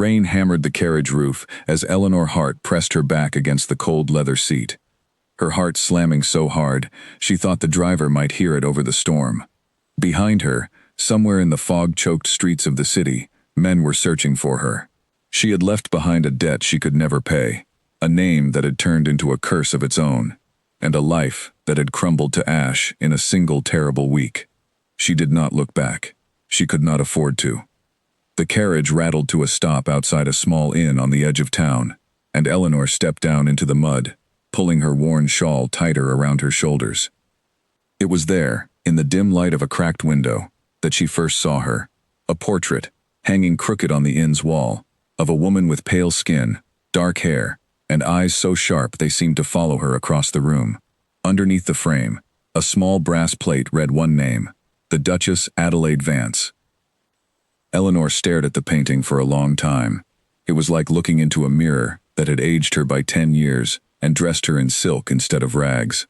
Rain hammered the carriage roof as Eleanor Hart pressed her back against the cold leather seat. Her heart slamming so hard, she thought the driver might hear it over the storm. Behind her, somewhere in the fog-choked streets of the city, men were searching for her. She had left behind a debt she could never pay, a name that had turned into a curse of its own, and a life that had crumbled to ash in a single terrible week. She did not look back. She could not afford to. The carriage rattled to a stop outside a small inn on the edge of town, and Eleanor stepped down into the mud, pulling her worn shawl tighter around her shoulders. It was there, in the dim light of a cracked window, that she first saw her, a portrait, hanging crooked on the inn's wall, of a woman with pale skin, dark hair, and eyes so sharp they seemed to follow her across the room. Underneath the frame, a small brass plate read one name, the Duchess Adelaide Vance. Eleanor stared at the painting for a long time. It was like looking into a mirror that had aged her by 10 years and dressed her in silk instead of rags.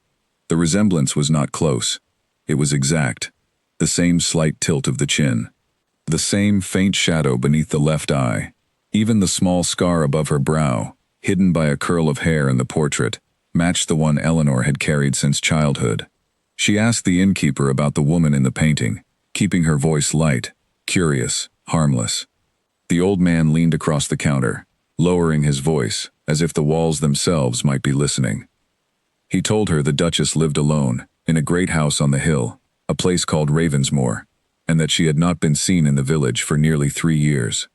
The resemblance was not close. It was exact. The same slight tilt of the chin. The same faint shadow beneath the left eye. Even the small scar above her brow, hidden by a curl of hair in the portrait, matched the one Eleanor had carried since childhood. She asked the innkeeper about the woman in the painting, keeping her voice light, curious, harmless. The old man leaned across the counter, lowering his voice, as if the walls themselves might be listening. He told her the Duchess lived alone, in a great house on the hill, a place called Ravensmoor, and that she had not been seen in the village for nearly 3 years.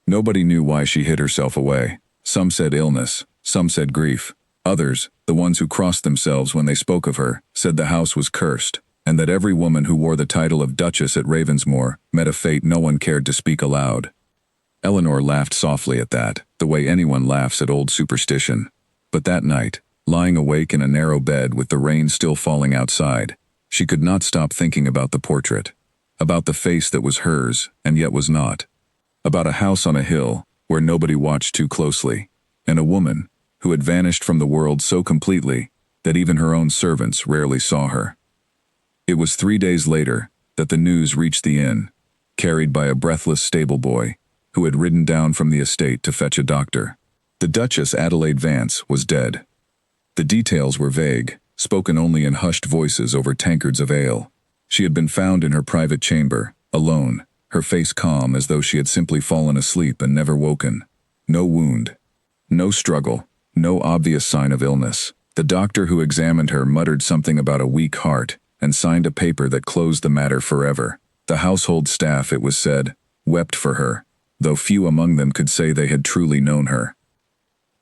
Nobody knew why she hid herself away. Some said illness, some said grief. Others, the ones who crossed themselves when they spoke of her, said the house was cursed, and that every woman who wore the title of Duchess at Ravensmoor met a fate no one cared to speak aloud. Eleanor laughed softly at that, the way anyone laughs at old superstition. But that night, lying awake in a narrow bed with the rain still falling outside, she could not stop thinking about the portrait, about the face that was hers and yet was not, about a house on a hill where nobody watched too closely, and a woman who had vanished from the world so completely that even her own servants rarely saw her. It was 3 days later that the news reached the inn, carried by a breathless stable boy who had ridden down from the estate to fetch a doctor. The Duchess Adelaide Vance was dead. The details were vague, spoken only in hushed voices over tankards of ale. She had been found in her private chamber, alone, her face calm as though she had simply fallen asleep and never woken. No wound, no struggle, no obvious sign of illness. The doctor who examined her muttered something about a weak heart and signed a paper that closed the matter forever. The household staff, it was said, wept for her, though few among them could say they had truly known her.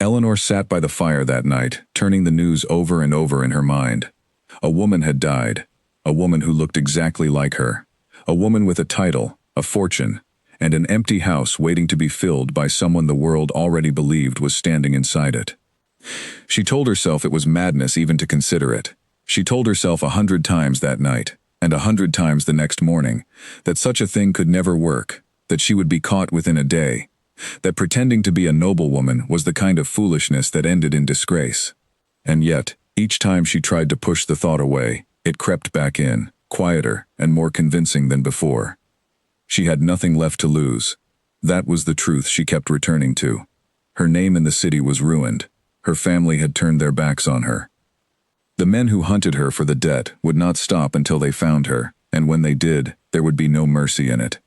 Eleanor sat by the fire that night, turning the news over and over in her mind. A woman had died, a woman who looked exactly like her, a woman with a title, a fortune, and an empty house waiting to be filled by someone the world already believed was standing inside it. She told herself it was madness even to consider it. She told herself 100 times that night, and 100 times the next morning, that such a thing could never work, that she would be caught within a day, that pretending to be a noblewoman was the kind of foolishness that ended in disgrace. And yet, each time she tried to push the thought away, it crept back in, quieter and more convincing than before. She had nothing left to lose. That was the truth she kept returning to. Her name in the city was ruined. Her family had turned their backs on her. The men who hunted her for the debt would not stop until they found her, and when they did, there would be no mercy in it.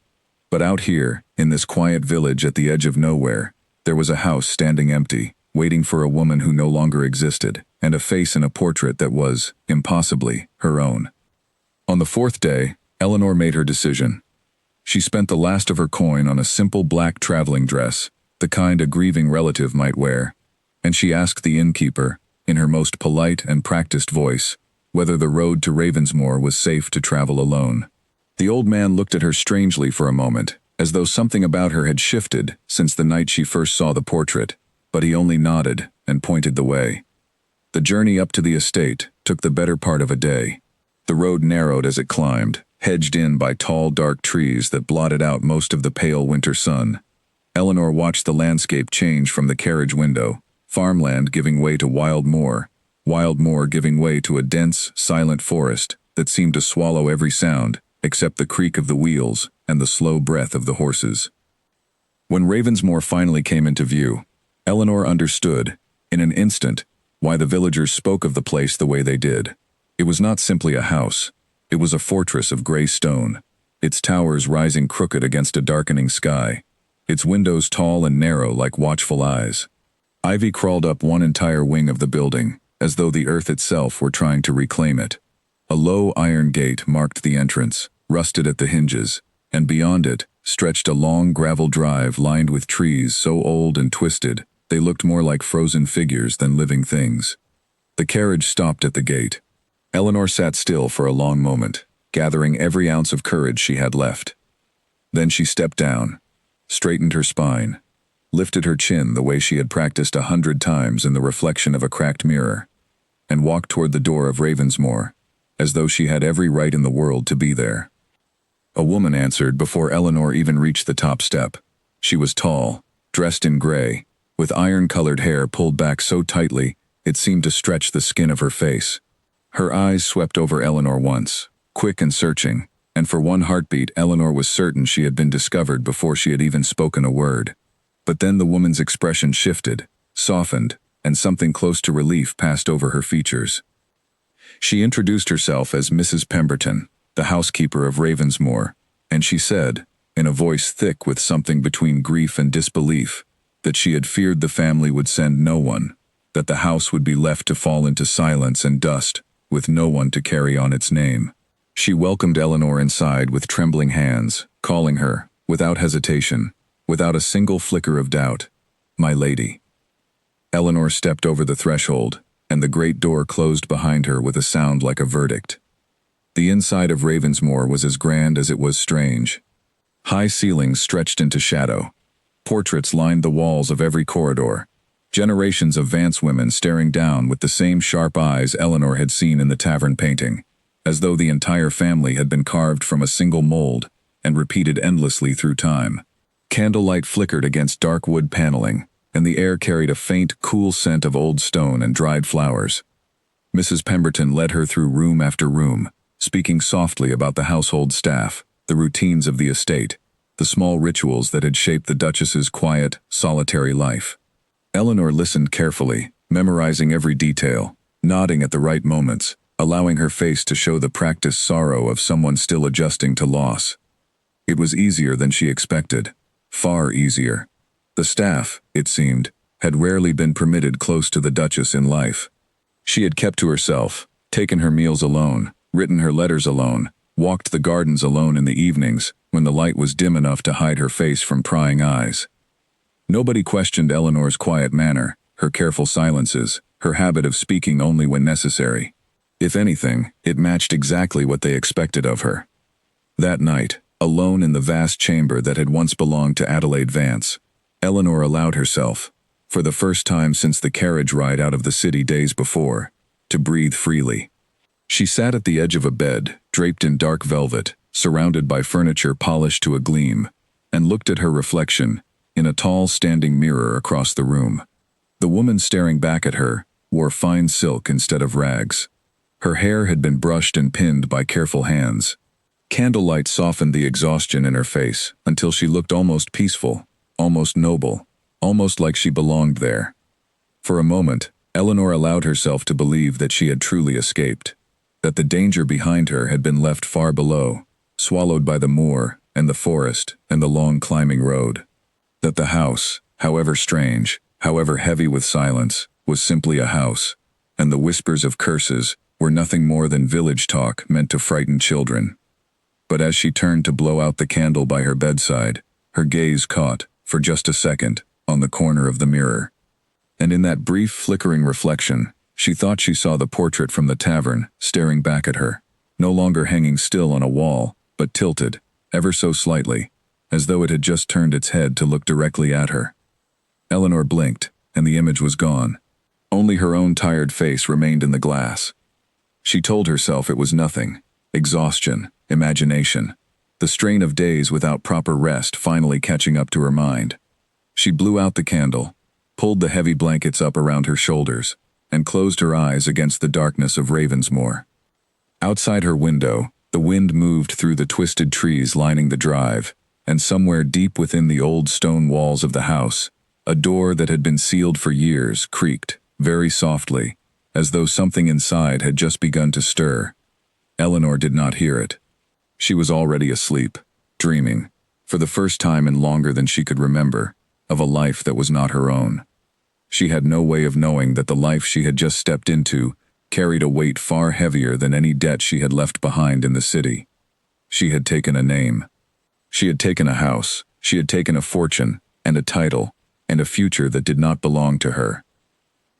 But out here, in this quiet village at the edge of nowhere, there was a house standing empty, waiting for a woman who no longer existed, and a face in a portrait that was, impossibly, her own. On the 4th day, Eleanor made her decision. She spent the last of her coin on a simple black traveling dress, the kind a grieving relative might wear, and she asked the innkeeper, in her most polite and practiced voice, whether the road to Ravensmoor was safe to travel alone. The old man looked at her strangely for a moment, as though something about her had shifted since the night she first saw the portrait, but he only nodded and pointed the way. The journey up to the estate took the better part of a day. The road narrowed as it climbed, hedged in by tall, dark trees that blotted out most of the pale winter sun. Eleanor watched the landscape change from the carriage window, farmland giving way to wild moor giving way to a dense, silent forest that seemed to swallow every sound, except the creak of the wheels and the slow breath of the horses. When Ravensmoor finally came into view, Eleanor understood, in an instant, why the villagers spoke of the place the way they did. It was not simply a house. It was a fortress of gray stone, its towers rising crooked against a darkening sky, its windows tall and narrow like watchful eyes. Ivy crawled up one entire wing of the building, as though the earth itself were trying to reclaim it. A low iron gate marked the entrance, rusted at the hinges, and beyond it stretched a long gravel drive lined with trees so old and twisted they looked more like frozen figures than living things. The carriage stopped at the gate. Eleanor sat still for a long moment, gathering every ounce of courage she had left. Then she stepped down, straightened her spine, lifted her chin the way she had practiced 100 times in the reflection of a cracked mirror, and walked toward the door of Ravensmoor, as though she had every right in the world to be there. A woman answered before Eleanor even reached the top step. She was tall, dressed in gray, with iron-colored hair pulled back so tightly it seemed to stretch the skin of her face. Her eyes swept over Eleanor once, quick and searching, and for one heartbeat Eleanor was certain she had been discovered before she had even spoken a word. But then the woman's expression shifted, softened, and something close to relief passed over her features. She introduced herself as Mrs. Pemberton, the housekeeper of Ravensmoor, and she said, in a voice thick with something between grief and disbelief, that she had feared the family would send no one, that the house would be left to fall into silence and dust, with no one to carry on its name. She welcomed Eleanor inside with trembling hands, calling her, without hesitation, without a single flicker of doubt, "My lady." Eleanor stepped over the threshold, and the great door closed behind her with a sound like a verdict. The inside of Ravensmoor was as grand as it was strange. High ceilings stretched into shadow. Portraits lined the walls of every corridor. Generations of Vance women staring down with the same sharp eyes Eleanor had seen in the tavern painting, as though the entire family had been carved from a single mold and repeated endlessly through time. Candlelight flickered against dark wood paneling, and the air carried a faint, cool scent of old stone and dried flowers. Mrs. Pemberton led her through room after room, speaking softly about the household staff, the routines of the estate, the small rituals that had shaped the Duchess's quiet, solitary life. Eleanor listened carefully, memorizing every detail, nodding at the right moments, allowing her face to show the practiced sorrow of someone still adjusting to loss. It was easier than she expected, far easier. The staff, it seemed, had rarely been permitted close to the Duchess in life. She had kept to herself, taken her meals alone, written her letters alone, walked the gardens alone in the evenings, when the light was dim enough to hide her face from prying eyes. Nobody questioned Eleanor's quiet manner, her careful silences, her habit of speaking only when necessary. If anything, it matched exactly what they expected of her. That night, alone in the vast chamber that had once belonged to Adelaide Vance, Eleanor allowed herself, for the first time since the carriage ride out of the city days before, to breathe freely. She sat at the edge of a bed, draped in dark velvet, surrounded by furniture polished to a gleam, and looked at her reflection in a tall standing mirror across the room. The woman staring back at her wore fine silk instead of rags. Her hair had been brushed and pinned by careful hands. Candlelight softened the exhaustion in her face until she looked almost peaceful, almost noble, almost like she belonged there. For a moment, Eleanor allowed herself to believe that she had truly escaped, that the danger behind her had been left far below, swallowed by the moor and the forest and the long climbing road. That the house, however strange, however heavy with silence, was simply a house, and the whispers of curses were nothing more than village talk meant to frighten children. But as she turned to blow out the candle by her bedside, her gaze caught, for just a second, on the corner of the mirror. And in that brief flickering reflection, she thought she saw the portrait from the tavern staring back at her, no longer hanging still on a wall, but tilted, ever so slightly, as though it had just turned its head to look directly at her. Eleanor blinked, and the image was gone. Only her own tired face remained in the glass. She told herself it was nothing, exhaustion, imagination, the strain of days without proper rest finally catching up to her mind. She blew out the candle, pulled the heavy blankets up around her shoulders, and closed her eyes against the darkness of Ravensmoor. Outside her window, the wind moved through the twisted trees lining the drive, and somewhere deep within the old stone walls of the house, a door that had been sealed for years creaked, very softly, as though something inside had just begun to stir. Eleanor did not hear it. She was already asleep, dreaming, for the first time in longer than she could remember, of a life that was not her own. She had no way of knowing that the life she had just stepped into carried a weight far heavier than any debt she had left behind in the city. She had taken a name. She had taken a house. She had taken a fortune, and a title, and a future that did not belong to her.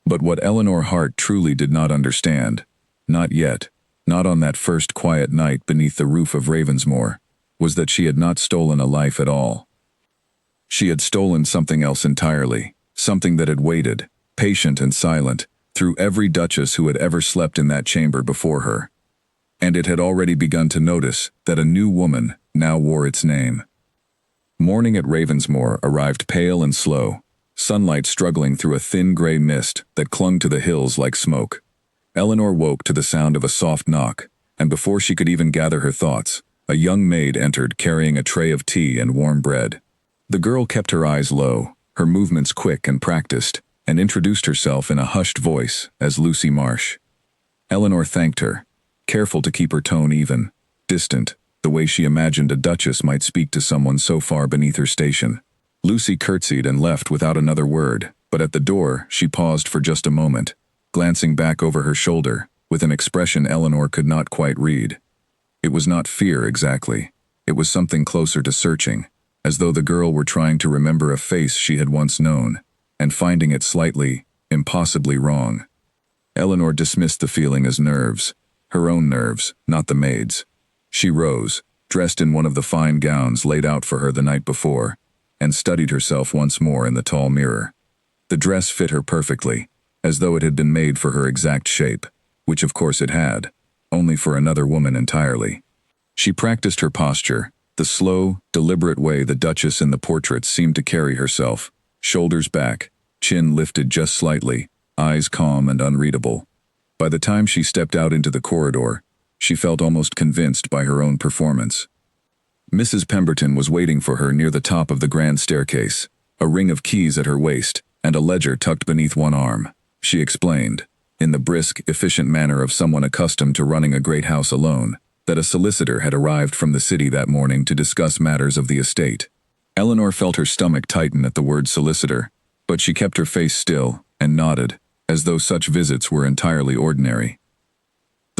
But what Eleanor Hart truly did not understand, not yet, not on that first quiet night beneath the roof of Ravensmoor, was that she had not stolen a life at all. She had stolen something else entirely, something that had waited, patient and silent, through every duchess who had ever slept in that chamber before her. And it had already begun to notice that a new woman now wore its name. Morning at Ravensmoor arrived pale and slow, sunlight struggling through a thin gray mist that clung to the hills like smoke. Eleanor woke to the sound of a soft knock, and before she could even gather her thoughts, a young maid entered carrying a tray of tea and warm bread. The girl kept her eyes low, her movements quick and practiced, and introduced herself in a hushed voice as Lucy Marsh. Eleanor thanked her, careful to keep her tone even, distant, the way she imagined a duchess might speak to someone so far beneath her station. Lucy curtsied and left without another word, but at the door she paused for just a moment, glancing back over her shoulder, with an expression Eleanor could not quite read. It was not fear exactly. It was something closer to searching, as though the girl were trying to remember a face she had once known, and finding it slightly, impossibly wrong. Eleanor dismissed the feeling as nerves, her own nerves, not the maid's. She rose, dressed in one of the fine gowns laid out for her the night before, and studied herself once more in the tall mirror. The dress fit her perfectly, as though it had been made for her exact shape, which of course it had, only for another woman entirely. She practiced her posture, the slow, deliberate way the Duchess in the portraits seemed to carry herself, shoulders back, chin lifted just slightly, eyes calm and unreadable. By the time she stepped out into the corridor, she felt almost convinced by her own performance. Mrs. Pemberton was waiting for her near the top of the grand staircase, a ring of keys at her waist, and a ledger tucked beneath one arm. She explained, in the brisk, efficient manner of someone accustomed to running a great house alone, that a solicitor had arrived from the city that morning to discuss matters of the estate. Eleanor felt her stomach tighten at the word solicitor, but she kept her face still and nodded, as though such visits were entirely ordinary.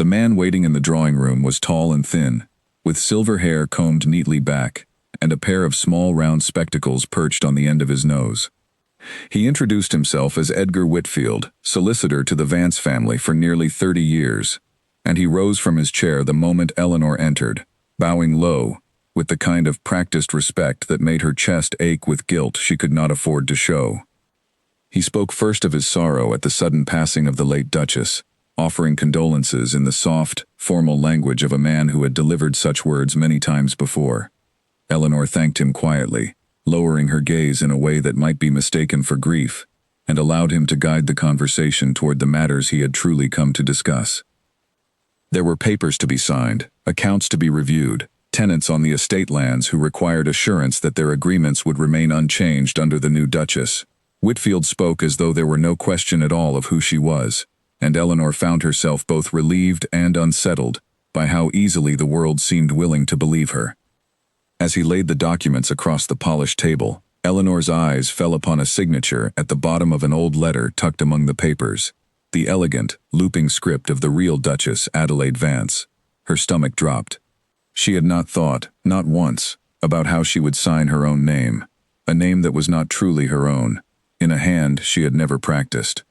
The man waiting in the drawing room was tall and thin, with silver hair combed neatly back, and a pair of small round spectacles perched on the end of his nose. He introduced himself as Edgar Whitfield, solicitor to the Vance family for nearly 30 years, and he rose from his chair the moment Eleanor entered, bowing low, with the kind of practiced respect that made her chest ache with guilt she could not afford to show. He spoke first of his sorrow at the sudden passing of the late Duchess, offering condolences in the soft, formal language of a man who had delivered such words many times before. Eleanor thanked him quietly, lowering her gaze in a way that might be mistaken for grief, and allowed him to guide the conversation toward the matters he had truly come to discuss. There were papers to be signed, accounts to be reviewed, tenants on the estate lands who required assurance that their agreements would remain unchanged under the new Duchess. Whitfield spoke as though there were no question at all of who she was, and Eleanor found herself both relieved and unsettled by how easily the world seemed willing to believe her. As he laid the documents across the polished table, Eleanor's eyes fell upon a signature at the bottom of an old letter tucked among the papers, the elegant, looping script of the real Duchess Adelaide Vance. Her stomach dropped. She had not thought, not once, about how she would sign her own name, a name that was not truly her own, in a hand she had never practiced.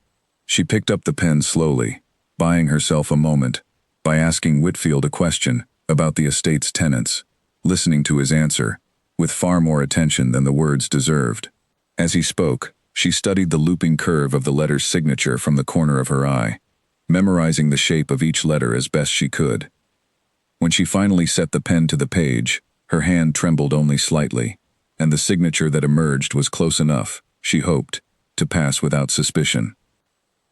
She picked up the pen slowly, buying herself a moment, by asking Whitfield a question about the estate's tenants, listening to his answer, with far more attention than the words deserved. As he spoke, she studied the looping curve of the letter's signature from the corner of her eye, memorizing the shape of each letter as best she could. When she finally set the pen to the page, her hand trembled only slightly, and the signature that emerged was close enough, she hoped, to pass without suspicion.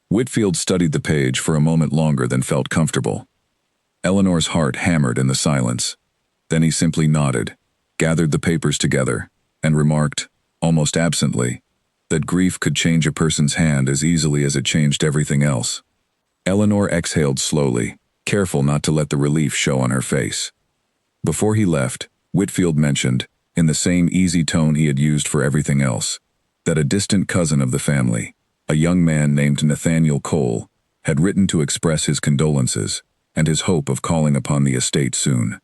Whitfield studied the page for a moment longer than felt comfortable. Eleanor's heart hammered in the silence. Then he simply nodded. gathered the papers together, and remarked, almost absently, that grief could change a person's hand as easily as it changed everything else. Eleanor exhaled slowly, careful not to let the relief show on her face. Before he left, Whitfield mentioned, in the same easy tone he had used for everything else, that a distant cousin of the family, a young man named Nathaniel Cole, had written to express his condolences and his hope of calling upon the estate soon.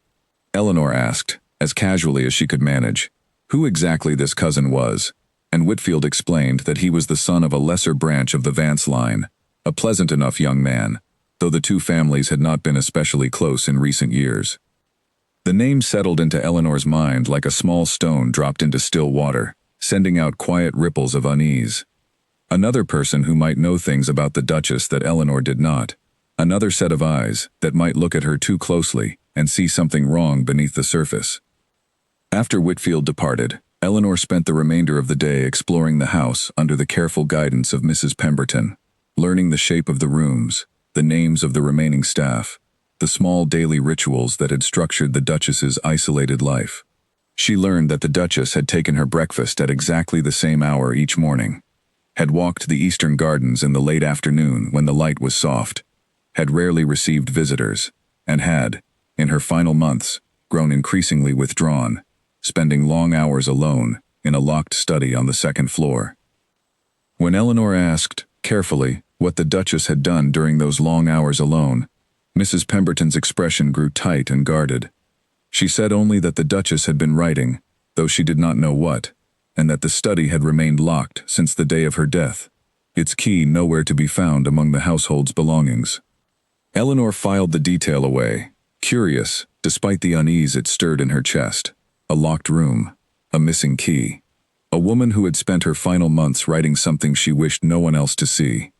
Eleanor asked, as casually as she could manage, who exactly this cousin was, and Whitfield explained that he was the son of a lesser branch of the Vance line, a pleasant enough young man, though the two families had not been especially close in recent years. The name settled into Eleanor's mind like a small stone dropped into still water, sending out quiet ripples of unease. Another person who might know things about the Duchess that Eleanor did not. Another set of eyes that might look at her too closely and see something wrong beneath the surface. After Whitfield departed, Eleanor spent the remainder of the day exploring the house under the careful guidance of Mrs. Pemberton, learning the shape of the rooms, the names of the remaining staff, the small daily rituals that had structured the Duchess's isolated life. She learned that the Duchess had taken her breakfast at exactly the same hour each morning, had walked the eastern gardens in the late afternoon when the light was soft, had rarely received visitors, and had, in her final months, grown increasingly withdrawn, spending long hours alone in a locked study on the second floor. When Eleanor asked, carefully, what the Duchess had done during those long hours alone, Mrs. Pemberton's expression grew tight and guarded. She said only that the Duchess had been writing, though she did not know what, and that the study had remained locked since the day of her death, its key nowhere to be found among the household's belongings. Eleanor filed the detail away, curious, despite the unease it stirred in her chest. A locked room, a missing key, a woman who had spent her final months writing something she wished no one else to see.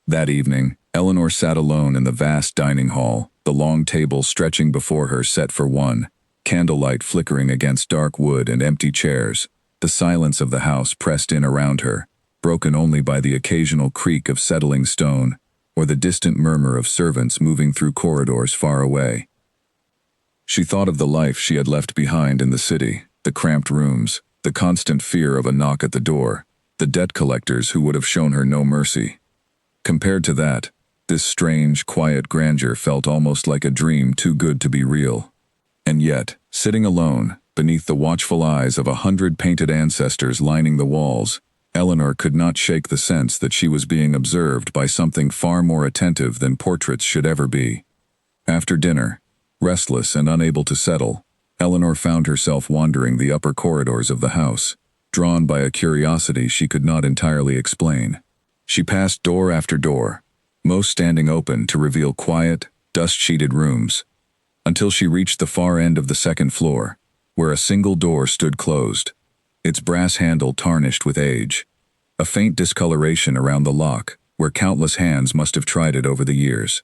That evening, Eleanor sat alone in the vast dining hall, the long table stretching before her set for one, candlelight flickering against dark wood and empty chairs, the silence of the house pressed in around her, broken only by the occasional creak of settling stone, or the distant murmur of servants moving through corridors far away. She thought of the life she had left behind in the city, the cramped rooms, the constant fear of a knock at the door, the debt collectors who would have shown her no mercy. Compared to that, this strange, quiet grandeur felt almost like a dream too good to be real. And yet, sitting alone, beneath the watchful eyes of 100 painted ancestors lining the walls, Eleanor could not shake the sense that she was being observed by something far more attentive than portraits should ever be. After dinner, restless and unable to settle, Eleanor found herself wandering the upper corridors of the house, drawn by a curiosity she could not entirely explain. She passed door after door, most standing open to reveal quiet, dust-sheeted rooms, until she reached the far end of the second floor, where a single door stood closed, its brass handle tarnished with age, a faint discoloration around the lock where countless hands must have tried it over the years.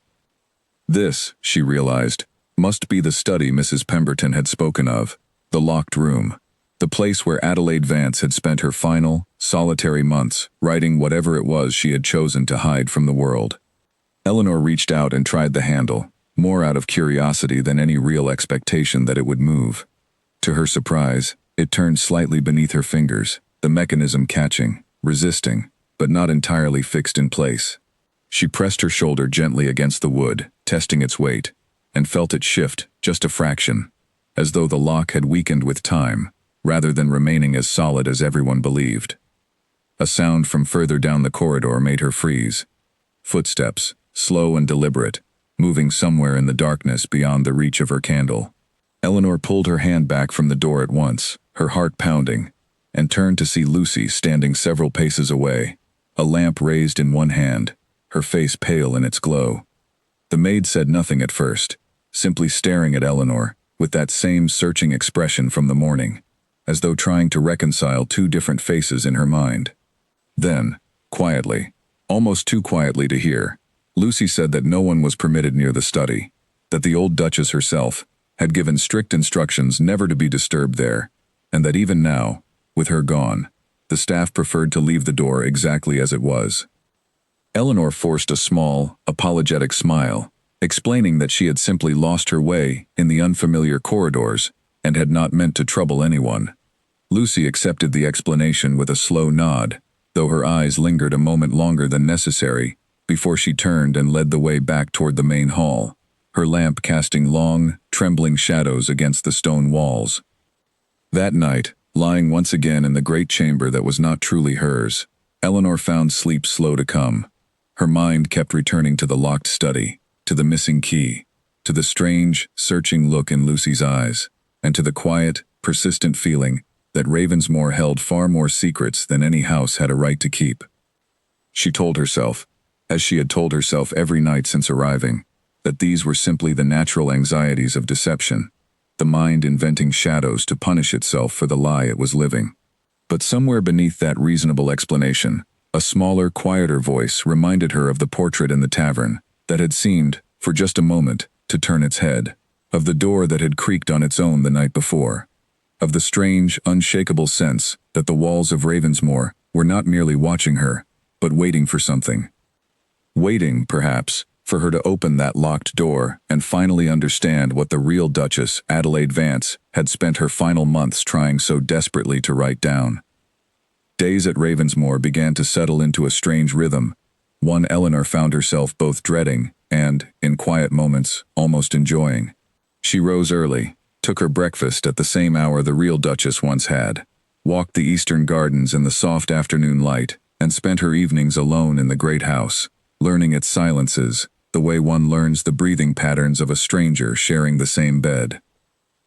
This, she realized, must be the study Mrs. Pemberton had spoken of, the locked room, the place where Adelaide Vance had spent her final, solitary months writing whatever it was she had chosen to hide from the world. Eleanor reached out and tried the handle, more out of curiosity than any real expectation that it would move. To her surprise, it turned slightly beneath her fingers, the mechanism catching, resisting, but not entirely fixed in place. She pressed her shoulder gently against the wood, testing its weight, and felt it shift just a fraction, as though the lock had weakened with time, rather than remaining as solid as everyone believed. A sound from further down the corridor made her freeze. Footsteps, slow and deliberate, moving somewhere in the darkness beyond the reach of her candle. Eleanor pulled her hand back from the door at once, her heart pounding, and turned to see Lucy standing several paces away, a lamp raised in one hand, her face pale in its glow. The maid said nothing at first, simply staring at Eleanor, with that same searching expression from the morning, as though trying to reconcile two different faces in her mind. Then, quietly, almost too quietly to hear, Lucy said that no one was permitted near the study, that the old Duchess herself had given strict instructions never to be disturbed there, and that even now, with her gone, the staff preferred to leave the door exactly as it was. Eleanor forced a small, apologetic smile, explaining that she had simply lost her way in the unfamiliar corridors and had not meant to trouble anyone. Lucy accepted the explanation with a slow nod, though her eyes lingered a moment longer than necessary before she turned and led the way back toward the main hall, her lamp casting long, trembling shadows against the stone walls. That night, lying once again in the great chamber that was not truly hers, Eleanor found sleep slow to come. Her mind kept returning to the locked study, to the missing key, to the strange, searching look in Lucy's eyes, and to the quiet, persistent feeling that Ravensmoor held far more secrets than any house had a right to keep. She told herself, as she had told herself every night since arriving, that these were simply the natural anxieties of deception, the mind inventing shadows to punish itself for the lie it was living. But somewhere beneath that reasonable explanation, a smaller, quieter voice reminded her of the portrait in the tavern that had seemed, for just a moment, to turn its head, of the door that had creaked on its own the night before, of the strange, unshakable sense that the walls of Ravensmoor were not merely watching her, but waiting for something. Waiting, perhaps, for her to open that locked door and finally understand what the real Duchess, Adelaide Vance, had spent her final months trying so desperately to write down. Days at Ravensmoor began to settle into a strange rhythm, one Eleanor found herself both dreading and, in quiet moments, almost enjoying. She rose early, took her breakfast at the same hour the real Duchess once had, walked the eastern gardens in the soft afternoon light, and spent her evenings alone in the great house, learning its silences, the way one learns the breathing patterns of a stranger sharing the same bed.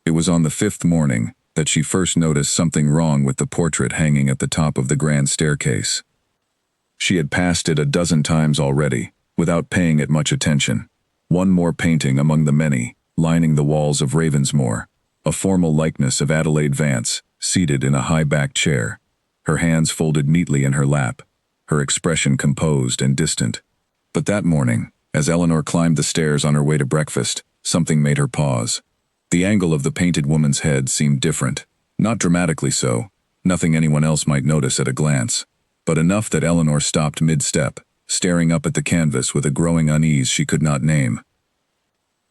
It was on the 5th morning that she first noticed something wrong with the portrait hanging at the top of the grand staircase. She had passed it a dozen times already, without paying it much attention. One more painting among the many, lining the walls of Ravensmoor, a formal likeness of Adelaide Vance, seated in a high-backed chair, her hands folded neatly in her lap, her expression composed and distant. But that morning, as Eleanor climbed the stairs on her way to breakfast, something made her pause. The angle of the painted woman's head seemed different, not dramatically so, nothing anyone else might notice at a glance, but enough that Eleanor stopped mid-step, staring up at the canvas with a growing unease she could not name.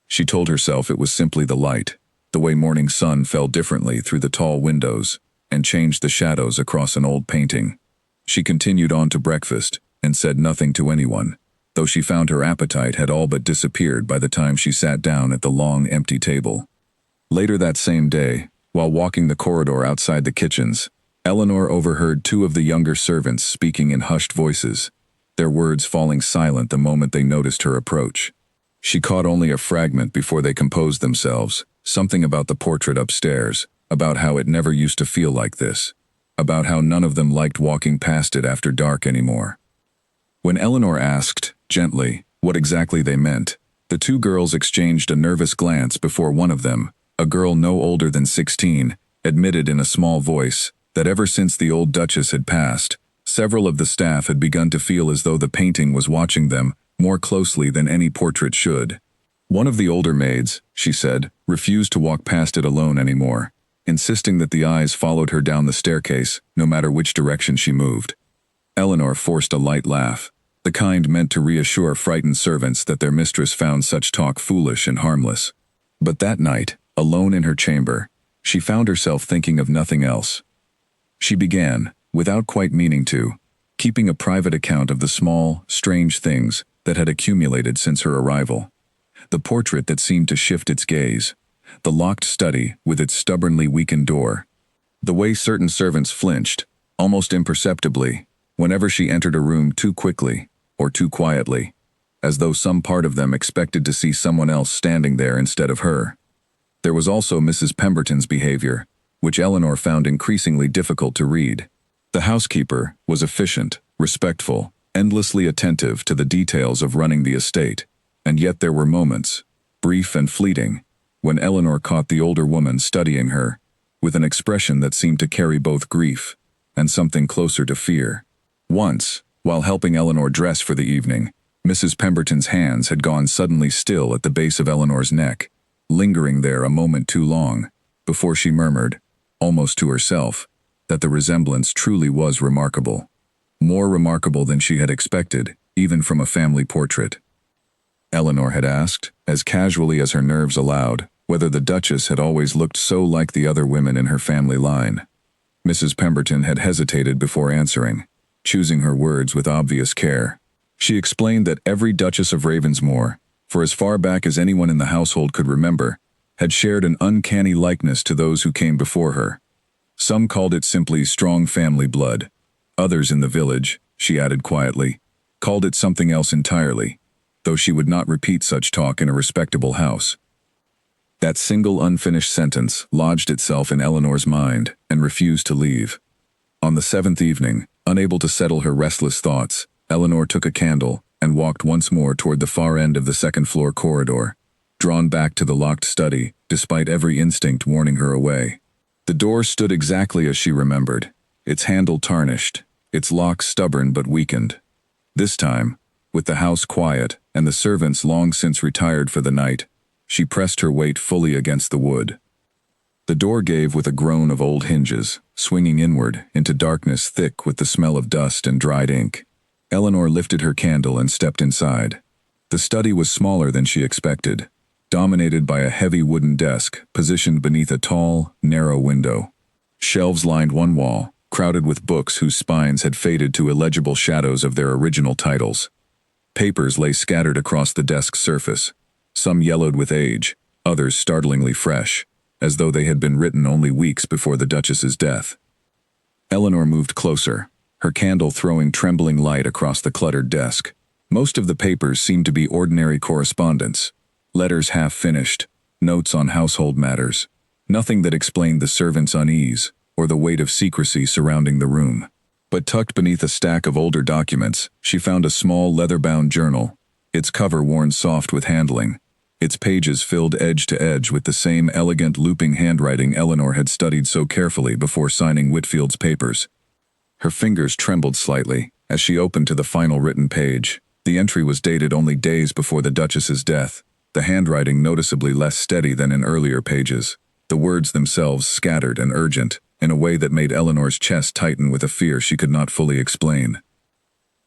She told herself it was simply the light, the way morning sun fell differently through the tall windows and changed the shadows across an old painting. She continued on to breakfast and said nothing to anyone, though she found her appetite had all but disappeared by the time she sat down at the long, empty table. Later that same day, while walking the corridor outside the kitchens, Eleanor overheard two of the younger servants speaking in hushed voices, their words falling silent the moment they noticed her approach. She caught only a fragment before they composed themselves, something about the portrait upstairs, about how it never used to feel like this, about how none of them liked walking past it after dark anymore. When Eleanor asked, gently, what exactly they meant, the two girls exchanged a nervous glance before one of them, a girl no older than 16, admitted in a small voice that ever since the old Duchess had passed, several of the staff had begun to feel as though the painting was watching them more closely than any portrait should. One of the older maids, she said, refused to walk past it alone anymore, insisting that the eyes followed her down the staircase, no matter which direction she moved. Eleanor forced a light laugh, the kind meant to reassure frightened servants that their mistress found such talk foolish and harmless. But that night, alone in her chamber, she found herself thinking of nothing else. She began, without quite meaning to, keeping a private account of the small, strange things that had accumulated since her arrival. The portrait that seemed to shift its gaze, the locked study with its stubbornly weakened door, the way certain servants flinched, almost imperceptibly, whenever she entered a room too quickly or too quietly, as though some part of them expected to see someone else standing there instead of her. There was also Mrs. Pemberton's behavior, which Eleanor found increasingly difficult to read. The housekeeper was efficient, respectful, endlessly attentive to the details of running the estate, and yet there were moments, brief and fleeting, when Eleanor caught the older woman studying her, with an expression that seemed to carry both grief and something closer to fear. Once, while helping Eleanor dress for the evening, Mrs. Pemberton's hands had gone suddenly still at the base of Eleanor's neck, lingering there a moment too long, before she murmured, almost to herself, that the resemblance truly was remarkable. More remarkable than she had expected, even from a family portrait. Eleanor had asked, as casually as her nerves allowed, whether the Duchess had always looked so like the other women in her family line. Mrs. Pemberton had hesitated before answering, choosing her words with obvious care. She explained that every Duchess of Ravensmore, for as far back as anyone in the household could remember, had shared an uncanny likeness to those who came before her. Some called it simply strong family blood. Others in the village, she added quietly, called it something else entirely, though she would not repeat such talk in a respectable house. That single unfinished sentence lodged itself in Eleanor's mind and refused to leave. On the 7th evening, unable to settle her restless thoughts, Eleanor took a candle and walked once more toward the far end of the second-floor corridor, drawn back to the locked study, despite every instinct warning her away. The door stood exactly as she remembered, its handle tarnished, its lock stubborn but weakened. This time, with the house quiet and the servants long since retired for the night, she pressed her weight fully against the wood. The door gave with a groan of old hinges, swinging inward into darkness thick with the smell of dust and dried ink. Eleanor lifted her candle and stepped inside. The study was smaller than she expected, dominated by a heavy wooden desk positioned beneath a tall, narrow window. Shelves lined one wall, crowded with books whose spines had faded to illegible shadows of their original titles. Papers lay scattered across the desk's surface, some yellowed with age, others startlingly fresh, as though they had been written only weeks before the Duchess's death. Eleanor moved closer, her candle throwing trembling light across the cluttered desk. Most of the papers seemed to be ordinary correspondence, letters half finished, notes on household matters, nothing that explained the servants' unease or the weight of secrecy surrounding the room. But tucked beneath a stack of older documents, she found a small leather-bound journal, its cover worn soft with handling, its pages filled edge to edge with the same elegant looping handwriting Eleanor had studied so carefully before signing Whitfield's papers. Her fingers trembled slightly as she opened to the final written page. The entry was dated only days before the Duchess's death, the handwriting noticeably less steady than in earlier pages, the words themselves scattered and urgent, in a way that made Eleanor's chest tighten with a fear she could not fully explain.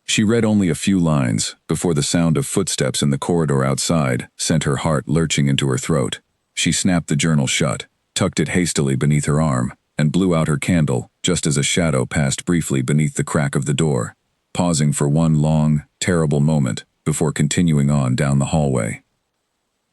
She read only a few lines before the sound of footsteps in the corridor outside sent her heart lurching into her throat. She snapped the journal shut, tucked it hastily beneath her arm, and blew out her candle just as a shadow passed briefly beneath the crack of the door, pausing for one long, terrible moment before continuing on down the hallway.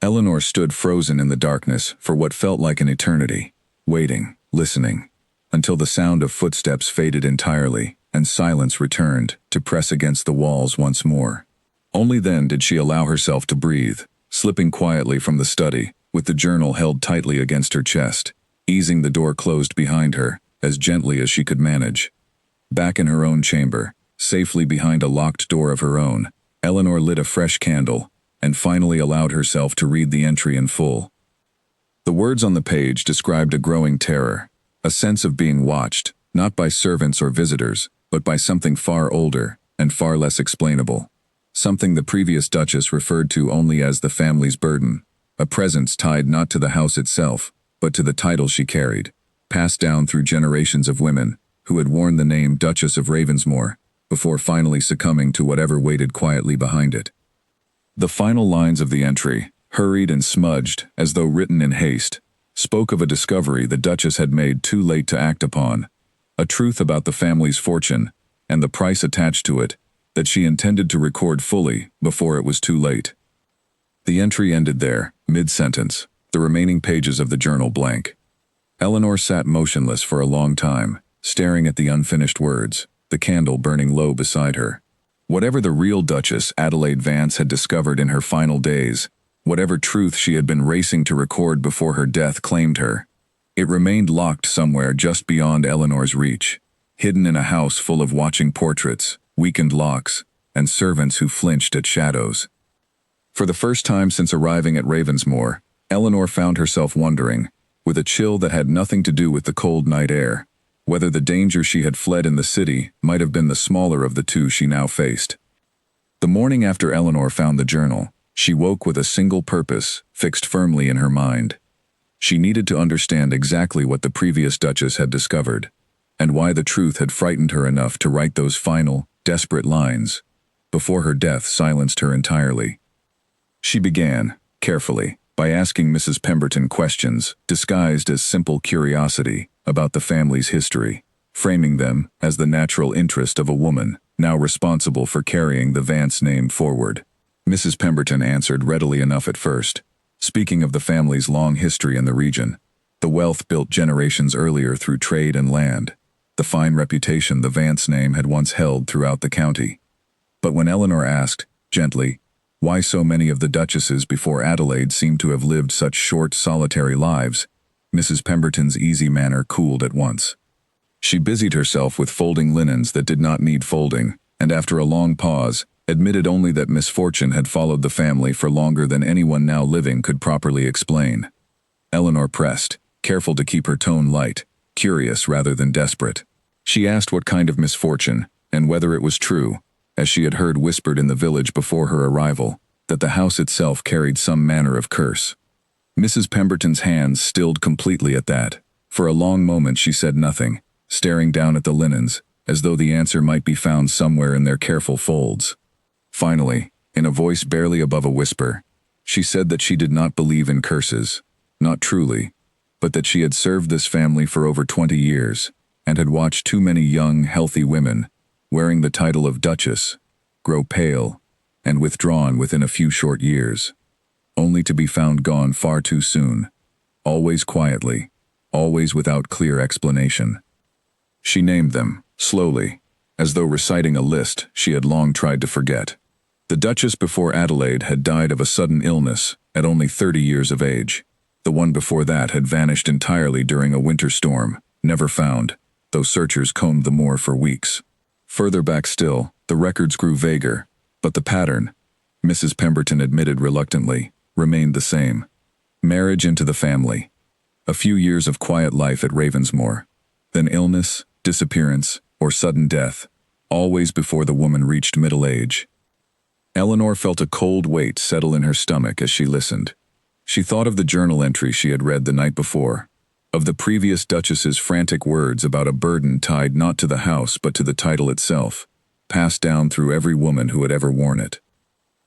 Eleanor stood frozen in the darkness for what felt like an eternity, waiting, listening, until the sound of footsteps faded entirely and silence returned to press against the walls once more. Only then did she allow herself to breathe, slipping quietly from the study, with the journal held tightly against her chest, easing the door closed behind her as gently as she could manage. Back in her own chamber, safely behind a locked door of her own, Eleanor lit a fresh candle and finally allowed herself to read the entry in full. The words on the page described a growing terror, a sense of being watched, not by servants or visitors, but by something far older and far less explainable. Something the previous Duchess referred to only as the family's burden, a presence tied not to the house itself, but to the title she carried, passed down through generations of women who had worn the name Duchess of Ravensmore before finally succumbing to whatever waited quietly behind it. The final lines of the entry, hurried and smudged as though written in haste, spoke of a discovery the Duchess had made too late to act upon, a truth about the family's fortune and the price attached to it that she intended to record fully before it was too late. The entry ended there, mid-sentence, the remaining pages of the journal blank. Eleanor sat motionless for a long time, staring at the unfinished words, the candle burning low beside her. Whatever the real Duchess Adelaide Vance had discovered in her final days, whatever truth she had been racing to record before her death claimed her, it remained locked somewhere just beyond Eleanor's reach, hidden in a house full of watching portraits, weakened locks, and servants who flinched at shadows. For the first time since arriving at Ravensmore, Eleanor found herself wondering, with a chill that had nothing to do with the cold night air, whether the danger she had fled in the city might have been the smaller of the two she now faced. The morning after Eleanor found the journal, she woke with a single purpose fixed firmly in her mind. She needed to understand exactly what the previous Duchess had discovered, and why the truth had frightened her enough to write those final, desperate lines, before her death silenced her entirely. She began, carefully, by asking Mrs. Pemberton questions disguised as simple curiosity about the family's history, framing them as the natural interest of a woman now responsible for carrying the Vance name forward. Mrs. Pemberton answered readily enough at first, speaking of the family's long history in the region, the wealth built generations earlier through trade and land, the fine reputation the Vance name had once held throughout the county. But when Eleanor asked, gently, why so many of the Duchesses before Adelaide seemed to have lived such short, solitary lives, Mrs. Pemberton's easy manner cooled at once. She busied herself with folding linens that did not need folding, and after a long pause, admitted only that misfortune had followed the family for longer than anyone now living could properly explain. Eleanor pressed, careful to keep her tone light, curious rather than desperate. She asked what kind of misfortune, and whether it was true, as she had heard whispered in the village before her arrival, that the house itself carried some manner of curse. Mrs. Pemberton's hands stilled completely at that. For a long moment she said nothing, staring down at the linens, as though the answer might be found somewhere in their careful folds. Finally, in a voice barely above a whisper, she said that she did not believe in curses, not truly, but that she had served this family for over 20 years, and had watched too many young, healthy women, wearing the title of Duchess, grow pale, and withdrawn within a few short years, only to be found gone far too soon, always quietly, always without clear explanation. She named them, slowly, as though reciting a list she had long tried to forget. The Duchess before Adelaide had died of a sudden illness at only 30 years of age. The one before that had vanished entirely during a winter storm, never found, though searchers combed the moor for weeks. Further back still, the records grew vaguer, but the pattern, Mrs. Pemberton admitted reluctantly, remained the same. Marriage into the family. A few years of quiet life at Ravensmoor. Then illness, disappearance, or sudden death, always before the woman reached middle age. Eleanor felt a cold weight settle in her stomach as she listened. She thought of the journal entry she had read the night before, of the previous Duchess's frantic words about a burden tied not to the house but to the title itself, passed down through every woman who had ever worn it.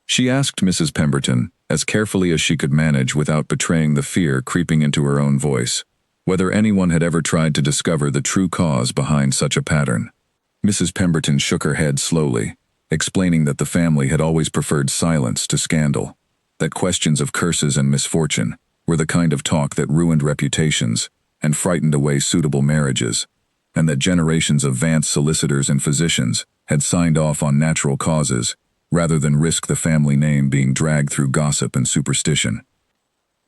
She asked Mrs. Pemberton, as carefully as she could manage without betraying the fear creeping into her own voice, whether anyone had ever tried to discover the true cause behind such a pattern. Mrs. Pemberton shook her head slowly, explaining that the family had always preferred silence to scandal, that questions of curses and misfortune were the kind of talk that ruined reputations and frightened away suitable marriages, and that generations of Vance solicitors and physicians had signed off on natural causes rather than risk the family name being dragged through gossip and superstition.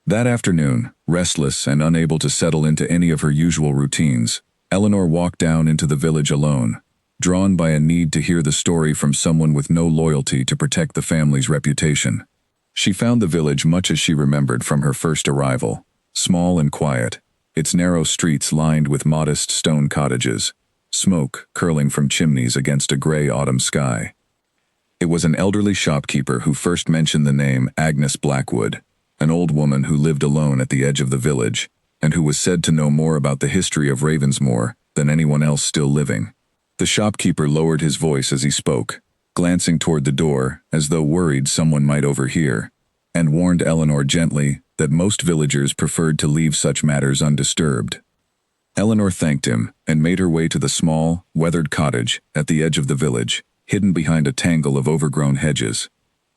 That afternoon, restless and unable to settle into any of her usual routines, Eleanor walked down into the village alone, drawn by a need to hear the story from someone with no loyalty to protect the family's reputation. She found the village much as she remembered from her first arrival, small and quiet, its narrow streets lined with modest stone cottages, smoke curling from chimneys against a gray autumn sky. It was an elderly shopkeeper who first mentioned the name Agnes Blackwood, an old woman who lived alone at the edge of the village, and who was said to know more about the history of Ravensmoor than anyone else still living. The shopkeeper lowered his voice as he spoke, glancing toward the door as though worried someone might overhear, and warned Eleanor gently that most villagers preferred to leave such matters undisturbed. Eleanor thanked him and made her way to the small, weathered cottage at the edge of the village, hidden behind a tangle of overgrown hedges.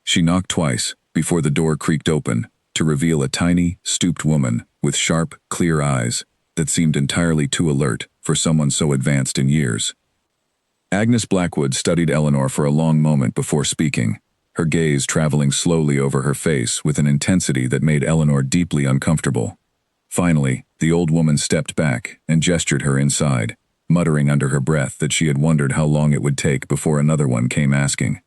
She knocked twice before the door creaked open to reveal a tiny, stooped woman with sharp, clear eyes that seemed entirely too alert for someone so advanced in years. Agnes Blackwood studied Eleanor for a long moment before speaking, her gaze traveling slowly over her face with an intensity that made Eleanor deeply uncomfortable. Finally, the old woman stepped back and gestured her inside, muttering under her breath that she had wondered how long it would take before another one came asking.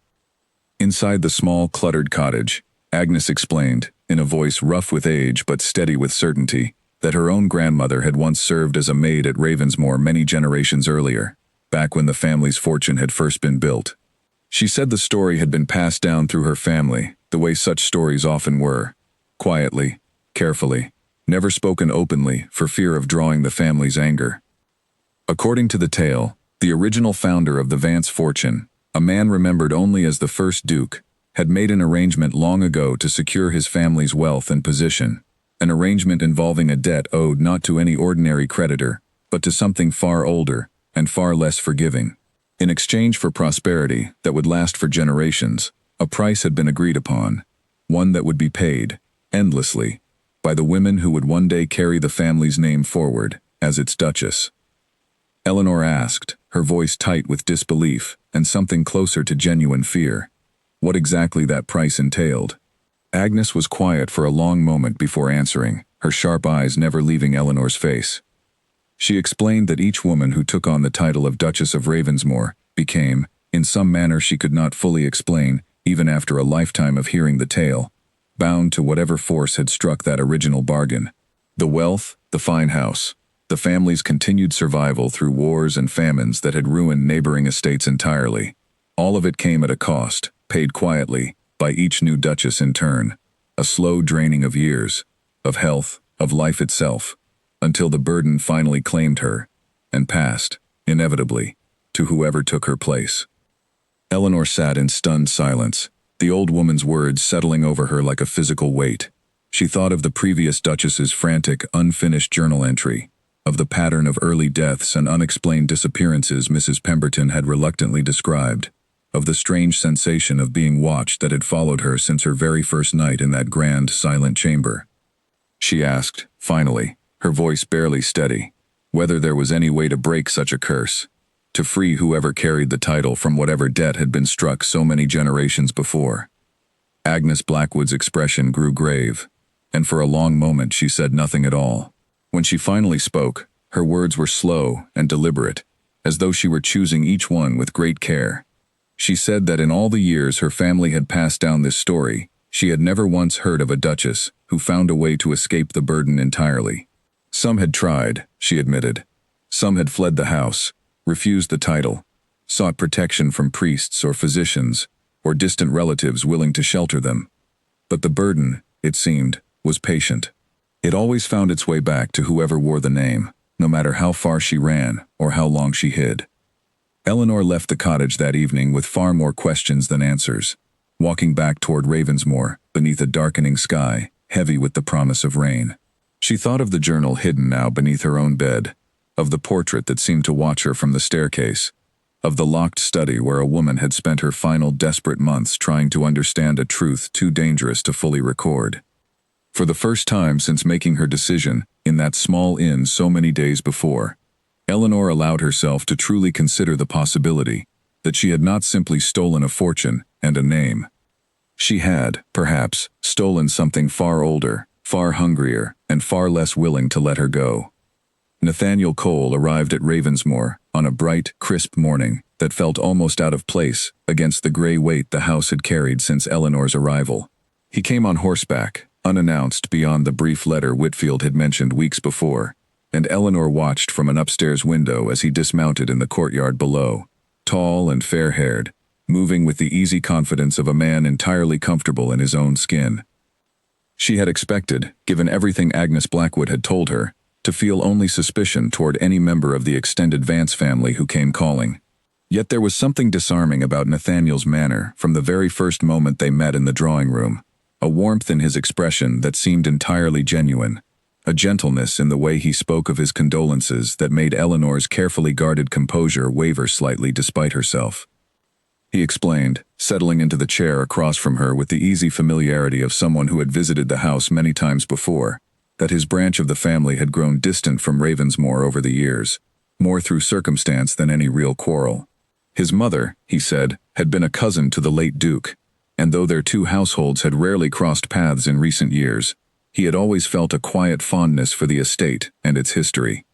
Inside the small, cluttered cottage, Agnes explained, in a voice rough with age but steady with certainty, that her own grandmother had once served as a maid at Ravensmoor many generations earlier, back when the family's fortune had first been built. She said the story had been passed down through her family, the way such stories often were, quietly, carefully, never spoken openly for fear of drawing the family's anger. According to the tale, the original founder of the Vance fortune, a man remembered only as the first Duke, had made an arrangement long ago to secure his family's wealth and position, an arrangement involving a debt owed not to any ordinary creditor, but to something far older and far less forgiving. In exchange for prosperity that would last for generations, a price had been agreed upon, one that would be paid, endlessly, by the women who would one day carry the family's name forward as its Duchess. Eleanor asked, her voice tight with disbelief and something closer to genuine fear, what exactly that price entailed. Agnes was quiet for a long moment before answering, her sharp eyes never leaving Eleanor's face. She explained that each woman who took on the title of Duchess of Ravensmoor became, in some manner she could not fully explain, even after a lifetime of hearing the tale, bound to whatever force had struck that original bargain. The wealth, the fine house, the family's continued survival through wars and famines that had ruined neighboring estates entirely. All of it came at a cost, paid quietly, by each new duchess in turn. A slow draining of years, of health, of life itself, until the burden finally claimed her, and passed, inevitably, to whoever took her place. Eleanor sat in stunned silence, the old woman's words settling over her like a physical weight. She thought of the previous duchess's frantic, unfinished journal entry, of the pattern of early deaths and unexplained disappearances Mrs. Pemberton had reluctantly described, of the strange sensation of being watched that had followed her since her very first night in that grand, silent chamber. She asked, finally, her voice barely steady, whether there was any way to break such a curse, to free whoever carried the title from whatever debt had been struck so many generations before. Agnes Blackwood's expression grew grave, and for a long moment she said nothing at all. When she finally spoke, her words were slow and deliberate, as though she were choosing each one with great care. She said that in all the years her family had passed down this story, she had never once heard of a duchess who found a way to escape the burden entirely. Some had tried, she admitted. Some had fled the house, refused the title, sought protection from priests or physicians, or distant relatives willing to shelter them. But the burden, it seemed, was patient. It always found its way back to whoever wore the name, no matter how far she ran or how long she hid. Eleanor left the cottage that evening with far more questions than answers, walking back toward Ravensmoor, beneath a darkening sky, heavy with the promise of rain. She thought of the journal hidden now beneath her own bed, of the portrait that seemed to watch her from the staircase, of the locked study where a woman had spent her final desperate months trying to understand a truth too dangerous to fully record. For the first time since making her decision, in that small inn so many days before, Eleanor allowed herself to truly consider the possibility that she had not simply stolen a fortune and a name. She had, perhaps, stolen something far older, far hungrier, and far less willing to let her go. Nathaniel Cole arrived at Ravensmoor on a bright, crisp morning that felt almost out of place against the gray weight the house had carried since Eleanor's arrival. He came on horseback, unannounced beyond the brief letter Whitfield had mentioned weeks before, and Eleanor watched from an upstairs window as he dismounted in the courtyard below, tall and fair-haired, moving with the easy confidence of a man entirely comfortable in his own skin. She had expected, given everything Agnes Blackwood had told her, to feel only suspicion toward any member of the extended Vance family who came calling. Yet there was something disarming about Nathaniel's manner from the very first moment they met in the drawing room, a warmth in his expression that seemed entirely genuine, a gentleness in the way he spoke of his condolences that made Eleanor's carefully guarded composure waver slightly despite herself. He explained, settling into the chair across from her with the easy familiarity of someone who had visited the house many times before, that his branch of the family had grown distant from Ravensmoor over the years, more through circumstance than any real quarrel. His mother, he said, had been a cousin to the late Duke, and though their two households had rarely crossed paths in recent years, he had always felt a quiet fondness for the estate and its history.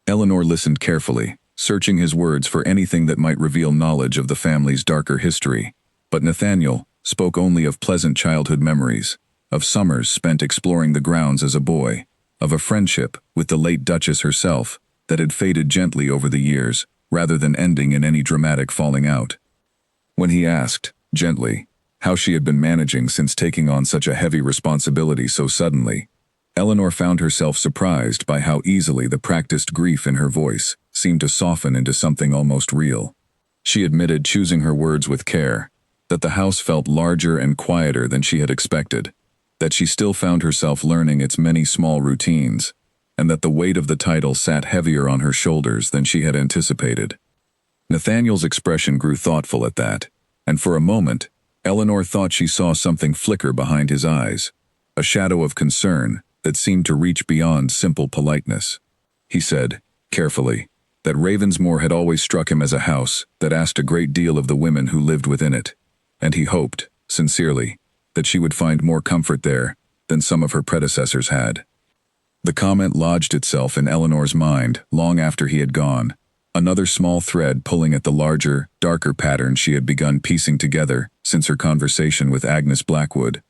Eleanor listened carefully, searching his words for anything that might reveal knowledge of the family's darker history, but Nathaniel spoke only of pleasant childhood memories, of summers spent exploring the grounds as a boy, of a friendship with the late Duchess herself that had faded gently over the years, rather than ending in any dramatic falling out. When he asked, gently, how she had been managing since taking on such a heavy responsibility so suddenly, Eleanor found herself surprised by how easily the practiced grief in her voice seemed to soften into something almost real. She admitted, choosing her words with care, that the house felt larger and quieter than she had expected, that she still found herself learning its many small routines, and that the weight of the title sat heavier on her shoulders than she had anticipated. Nathaniel's expression grew thoughtful at that, and for a moment, Eleanor thought she saw something flicker behind his eyes, a shadow of concern that seemed to reach beyond simple politeness. He said, carefully, that Ravensmoor had always struck him as a house that asked a great deal of the women who lived within it, and he hoped, sincerely, that she would find more comfort there than some of her predecessors had. The comment lodged itself in Eleanor's mind long after he had gone, another small thread pulling at the larger, darker pattern she had begun piecing together since her conversation with Agnes Blackwood.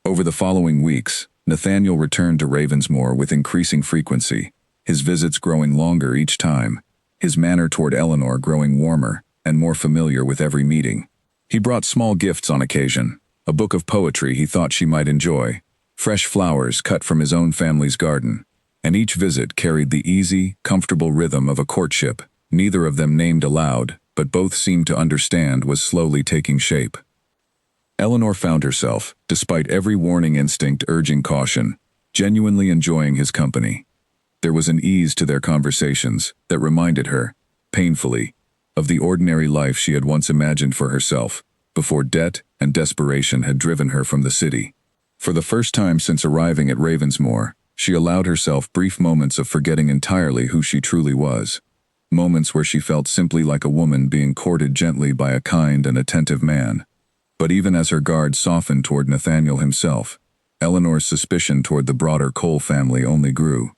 Over the following weeks, Nathaniel returned to Ravensmoor with increasing frequency, his visits growing longer each time, his manner toward Eleanor growing warmer and more familiar with every meeting. He brought small gifts on occasion, a book of poetry he thought she might enjoy, fresh flowers cut from his own family's garden, and each visit carried the easy, comfortable rhythm of a courtship, neither of them named aloud, but both seemed to understand was slowly taking shape. Eleanor found herself, despite every warning instinct urging caution, genuinely enjoying his company. There was an ease to their conversations that reminded her, painfully, of the ordinary life she had once imagined for herself, before debt and desperation had driven her from the city. For the first time since arriving at Ravensmoor, she allowed herself brief moments of forgetting entirely who she truly was. Moments where she felt simply like a woman being courted gently by a kind and attentive man. But even as her guard softened toward Nathaniel himself, Eleanor's suspicion toward the broader Cole family only grew.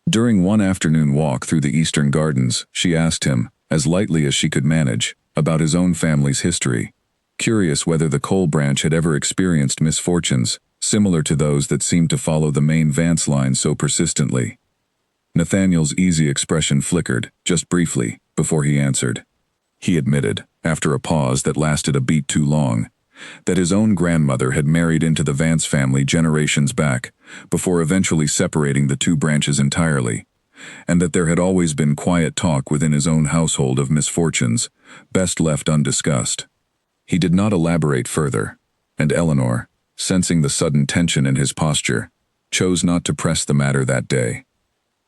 During one afternoon walk through the eastern gardens, she asked him, as lightly as she could manage, about his own family's history, curious whether the Cole branch had ever experienced misfortunes similar to those that seemed to follow the main Vance line so persistently. Nathaniel's easy expression flickered, just briefly, before he answered. He admitted, after a pause that lasted a beat too long, that his own grandmother had married into the Vance family generations back, before eventually separating the two branches entirely, and that there had always been quiet talk within his own household of misfortunes, best left undiscussed. He did not elaborate further, and Eleanor, sensing the sudden tension in his posture, chose not to press the matter that day.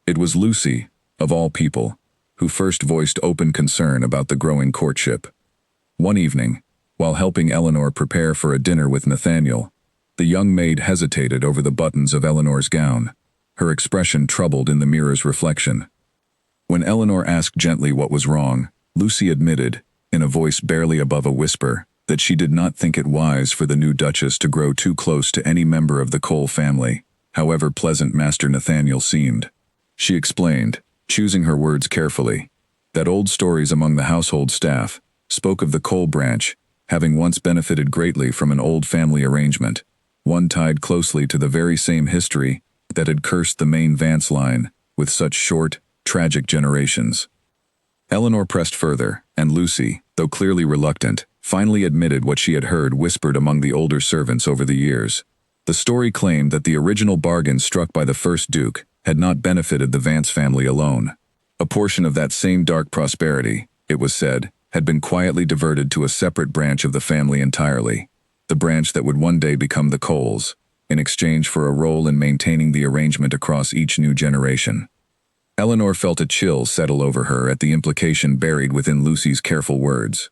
It was Lucy, of all people, who first voiced open concern about the growing courtship. One evening, while helping Eleanor prepare for a dinner with Nathaniel, the young maid hesitated over the buttons of Eleanor's gown, her expression troubled in the mirror's reflection. When Eleanor asked gently what was wrong, Lucy admitted, in a voice barely above a whisper, that she did not think it wise for the new Duchess to grow too close to any member of the Cole family, however pleasant Master Nathaniel seemed. She explained, choosing her words carefully, that old stories among the household staff spoke of the Cole branch having once benefited greatly from an old family arrangement, one tied closely to the very same history that had cursed the main Vance line with such short, tragic generations. Eleanor pressed further, and Lucy, though clearly reluctant, finally admitted what she had heard whispered among the older servants over the years. The story claimed that the original bargain struck by the first Duke had not benefited the Vance family alone. A portion of that same dark prosperity, it was said, had been quietly diverted to a separate branch of the family entirely, the branch that would one day become the Coles, in exchange for a role in maintaining the arrangement across each new generation. Eleanor felt a chill settle over her at the implication buried within Lucy's careful words.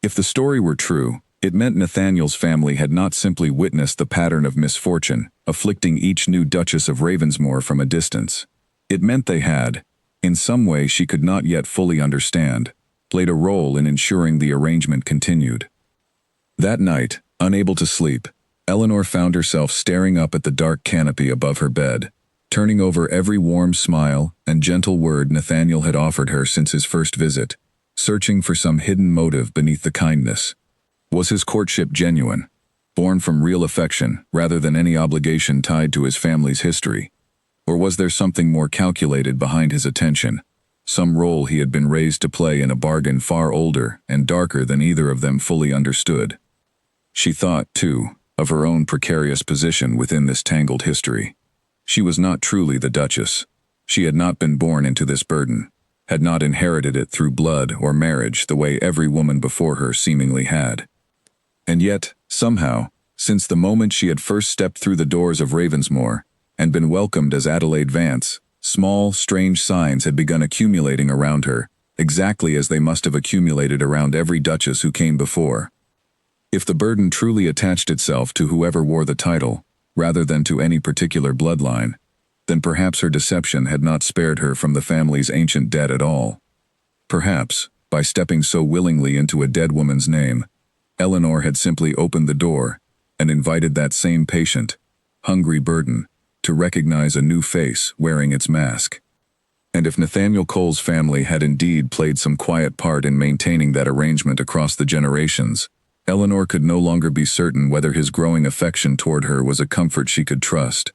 If the story were true, it meant Nathaniel's family had not simply witnessed the pattern of misfortune afflicting each new Duchess of Ravensmoor from a distance. It meant they had, in some way she could not yet fully understand, played a role in ensuring the arrangement continued. That night, unable to sleep, Eleanor found herself staring up at the dark canopy above her bed, turning over every warm smile and gentle word Nathaniel had offered her since his first visit, searching for some hidden motive beneath the kindness. Was his courtship genuine, born from real affection rather than any obligation tied to his family's history? Or was there something more calculated behind his attention, some role he had been raised to play in a bargain far older and darker than either of them fully understood? She thought, too, of her own precarious position within this tangled history. She was not truly the Duchess. She had not been born into this burden, had not inherited it through blood or marriage the way every woman before her seemingly had. And yet, somehow, since the moment she had first stepped through the doors of Ravensmoor and been welcomed as Adelaide Vance, small, strange signs had begun accumulating around her, exactly as they must have accumulated around every Duchess who came before. If the burden truly attached itself to whoever wore the title, rather than to any particular bloodline, then perhaps her deception had not spared her from the family's ancient debt at all. Perhaps, by stepping so willingly into a dead woman's name, Eleanor had simply opened the door and invited that same patient, hungry burden to recognize a new face wearing its mask. And if Nathaniel Cole's family had indeed played some quiet part in maintaining that arrangement across the generations, Eleanor could no longer be certain whether his growing affection toward her was a comfort she could trust,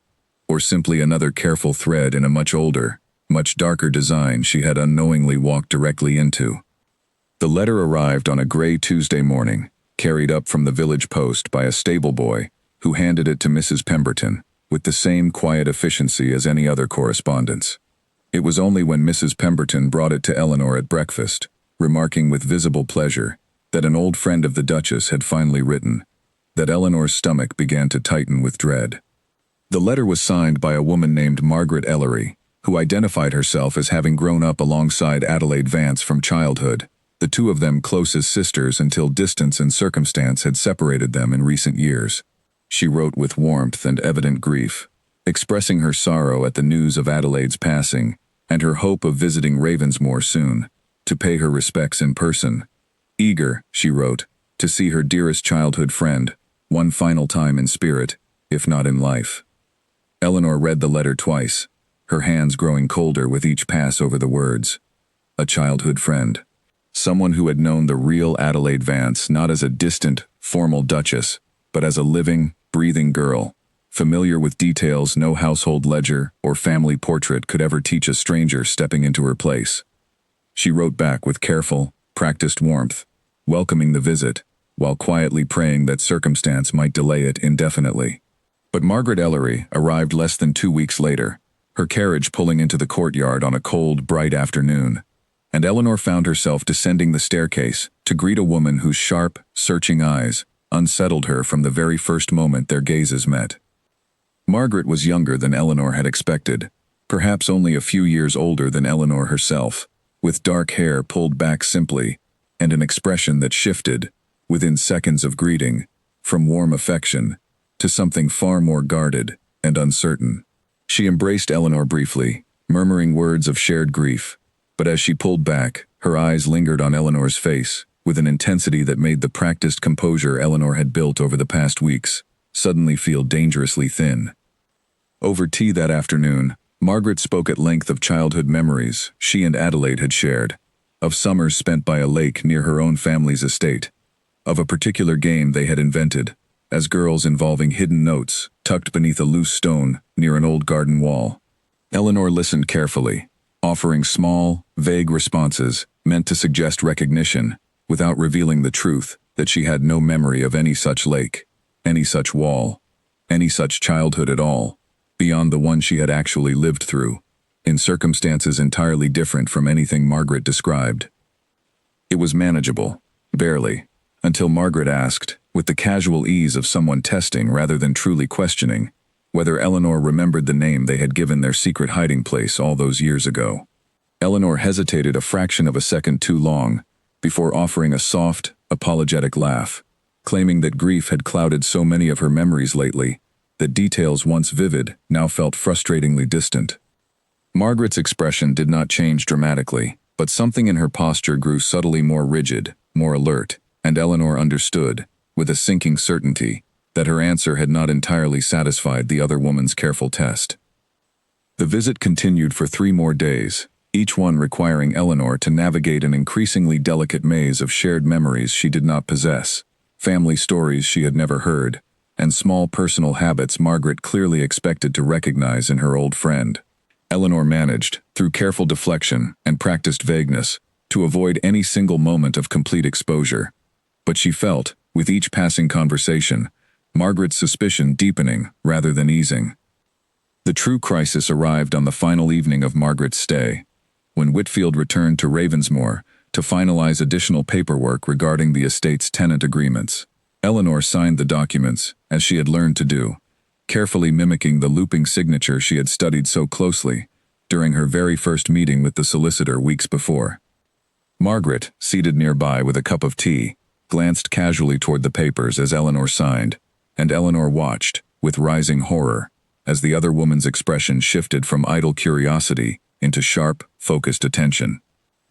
or simply another careful thread in a much older, much darker design she had unknowingly walked directly into. The letter arrived on a gray Tuesday morning, carried up from the village post by a stable boy, who handed it to Mrs. Pemberton, with the same quiet efficiency as any other correspondence. It was only when Mrs. Pemberton brought it to Eleanor at breakfast, remarking with visible pleasure that an old friend of the Duchess had finally written, that Eleanor's stomach began to tighten with dread. The letter was signed by a woman named Margaret Ellery, who identified herself as having grown up alongside Adelaide Vance from childhood, the two of them close as sisters until distance and circumstance had separated them in recent years. She wrote with warmth and evident grief, expressing her sorrow at the news of Adelaide's passing and her hope of visiting Ravensmoor soon, to pay her respects in person. Eager, she wrote, to see her dearest childhood friend, one final time in spirit, if not in life. Eleanor read the letter twice, her hands growing colder with each pass over the words. A childhood friend. Someone who had known the real Adelaide Vance not as a distant, formal Duchess, but as a living, breathing girl, familiar with details no household ledger or family portrait could ever teach a stranger stepping into her place. She wrote back with careful, practiced warmth, welcoming the visit, while quietly praying that circumstance might delay it indefinitely. But Margaret Ellery arrived less than 2 weeks later, her carriage pulling into the courtyard on a cold, bright afternoon, and Eleanor found herself descending the staircase to greet a woman whose sharp, searching eyes unsettled her from the very first moment their gazes met. Margaret was younger than Eleanor had expected, perhaps only a few years older than Eleanor herself, with dark hair pulled back simply, and an expression that shifted, within seconds of greeting, from warm affection to something far more guarded and uncertain. She embraced Eleanor briefly, murmuring words of shared grief, but as she pulled back, her eyes lingered on Eleanor's face, with an intensity that made the practiced composure Eleanor had built over the past weeks suddenly feel dangerously thin. Over tea that afternoon, Margaret spoke at length of childhood memories she and Adelaide had shared, of summers spent by a lake near her own family's estate, of a particular game they had invented, as girls involving hidden notes tucked beneath a loose stone near an old garden wall. Eleanor listened carefully, offering small, vague responses meant to suggest recognition, without revealing the truth that she had no memory of any such lake, any such wall, any such childhood at all, beyond the one she had actually lived through, in circumstances entirely different from anything Margaret described. It was manageable, barely, until Margaret asked, with the casual ease of someone testing rather than truly questioning, whether Eleanor remembered the name they had given their secret hiding place all those years ago. Eleanor hesitated a fraction of a second too long, before offering a soft, apologetic laugh, claiming that grief had clouded so many of her memories lately that details once vivid now felt frustratingly distant. Margaret's expression did not change dramatically, but something in her posture grew subtly more rigid, more alert, and Eleanor understood, with a sinking certainty, that her answer had not entirely satisfied the other woman's careful test. The visit continued for 3 more days, each one requiring Eleanor to navigate an increasingly delicate maze of shared memories she did not possess, family stories she had never heard, and small personal habits Margaret clearly expected to recognize in her old friend. Eleanor managed, through careful deflection and practiced vagueness, to avoid any single moment of complete exposure. But she felt, with each passing conversation, Margaret's suspicion deepening rather than easing. The true crisis arrived on the final evening of Margaret's stay, when Whitfield returned to Ravensmoor to finalize additional paperwork regarding the estate's tenant agreements. Eleanor signed the documents, as she had learned to do, carefully mimicking the looping signature she had studied so closely during her very first meeting with the solicitor weeks before. Margaret, seated nearby with a cup of tea, glanced casually toward the papers as Eleanor signed, and Eleanor watched, with rising horror, as the other woman's expression shifted from idle curiosity into sharp, focused attention.